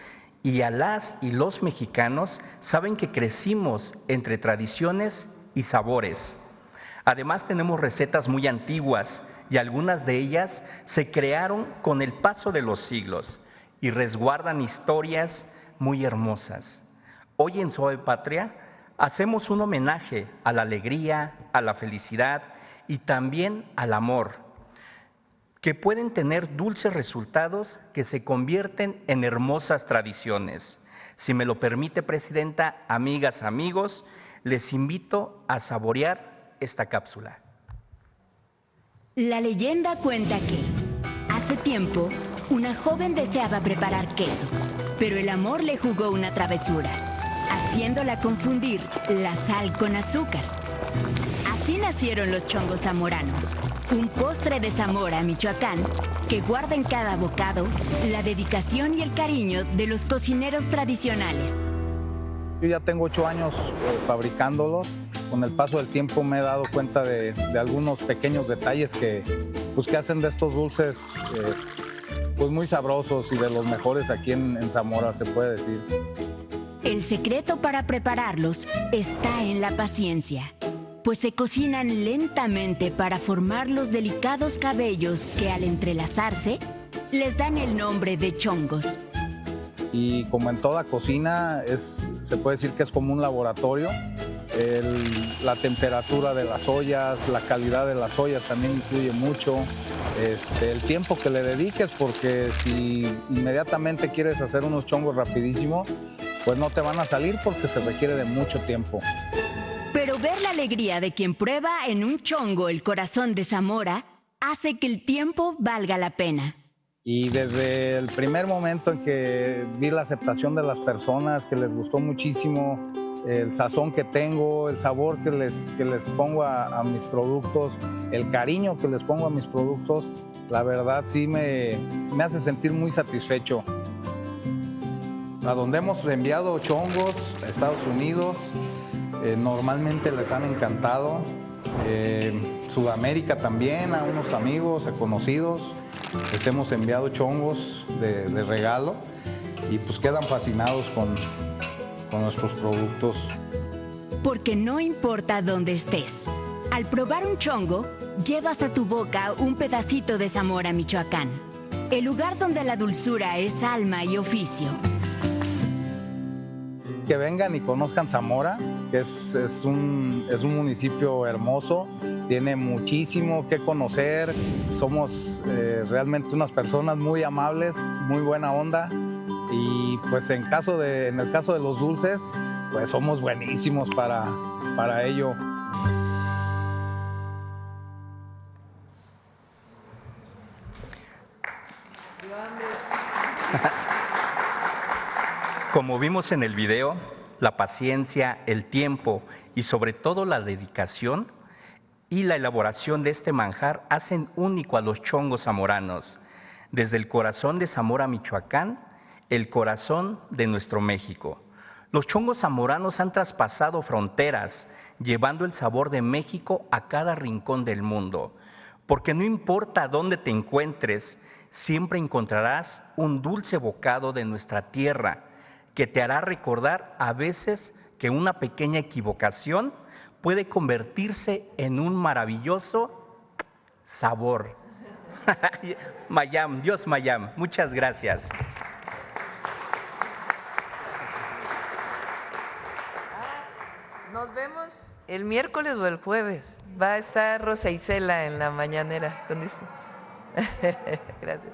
y a las y los mexicanos saben que crecimos entre tradiciones y sabores. Además, tenemos recetas muy antiguas, y algunas de ellas se crearon con el paso de los siglos y resguardan historias muy hermosas. Hoy en Suave Patria hacemos un homenaje a la alegría, a la felicidad y también al amor, que pueden tener dulces resultados que se convierten en hermosas tradiciones. Si me lo permite, Presidenta, amigas, amigos, les invito a saborear esta cápsula. La leyenda cuenta que hace tiempo una joven deseaba preparar queso, pero el amor le jugó una travesura, haciéndola confundir la sal con azúcar. Así nacieron los chongos zamoranos, un postre de Zamora, Michoacán, que guarda en cada bocado la dedicación y el cariño de los cocineros tradicionales. Yo ya tengo 8 años fabricándolos. con el paso del tiempo me he dado cuenta de algunos pequeños detalles que hacen de estos dulces pues muy sabrosos y de los mejores aquí en Zamora, se puede decir. El secreto para prepararlos está en la paciencia, pues se cocinan lentamente para formar los delicados cabellos que al entrelazarse les dan el nombre de chongos. Y como en toda cocina, se puede decir que es como un laboratorio. La temperatura de las ollas, la calidad de las ollas también influye mucho. El tiempo que le dediques, porque si inmediatamente quieres hacer unos chongos rapidísimo, pues no te van a salir porque se requiere de mucho tiempo. Pero ver la alegría de quien prueba en un chongo el corazón de Zamora hace que el tiempo valga la pena. Y desde el primer momento en que vi la aceptación de las personas, que les gustó muchísimo el sazón que tengo, el sabor que les pongo a mis productos, el cariño que les pongo a mis productos, la verdad sí me hace sentir muy satisfecho. A donde hemos enviado chongos, a Estados Unidos, normalmente les han encantado. Sudamérica también, a unos amigos, a conocidos, les hemos enviado chongos de regalo y pues quedan fascinados con nuestros productos. Porque no importa dónde estés, al probar un chongo, llevas a tu boca un pedacito de Zamora, Michoacán, el lugar donde la dulzura es alma y oficio. Que vengan y conozcan Zamora, que es un municipio hermoso, tiene muchísimo que conocer, somos realmente unas personas muy amables, muy buena onda. Y pues en el caso de los dulces, pues somos buenísimos para ello. Como vimos en el video, la paciencia, el tiempo y sobre todo la dedicación y la elaboración de este manjar hacen único a los chongos zamoranos. Desde el corazón de Zamora, Michoacán, el corazón de nuestro México. Los chongos zamoranos han traspasado fronteras, llevando el sabor de México a cada rincón del mundo. Porque no importa dónde te encuentres, siempre encontrarás un dulce bocado de nuestra tierra que te hará recordar a veces que una pequeña equivocación puede convertirse en un maravilloso sabor. Mayam, Dios Mayam, muchas gracias. Nos vemos el miércoles o el jueves. Va a estar Rosa Isela en la mañanera. Gracias.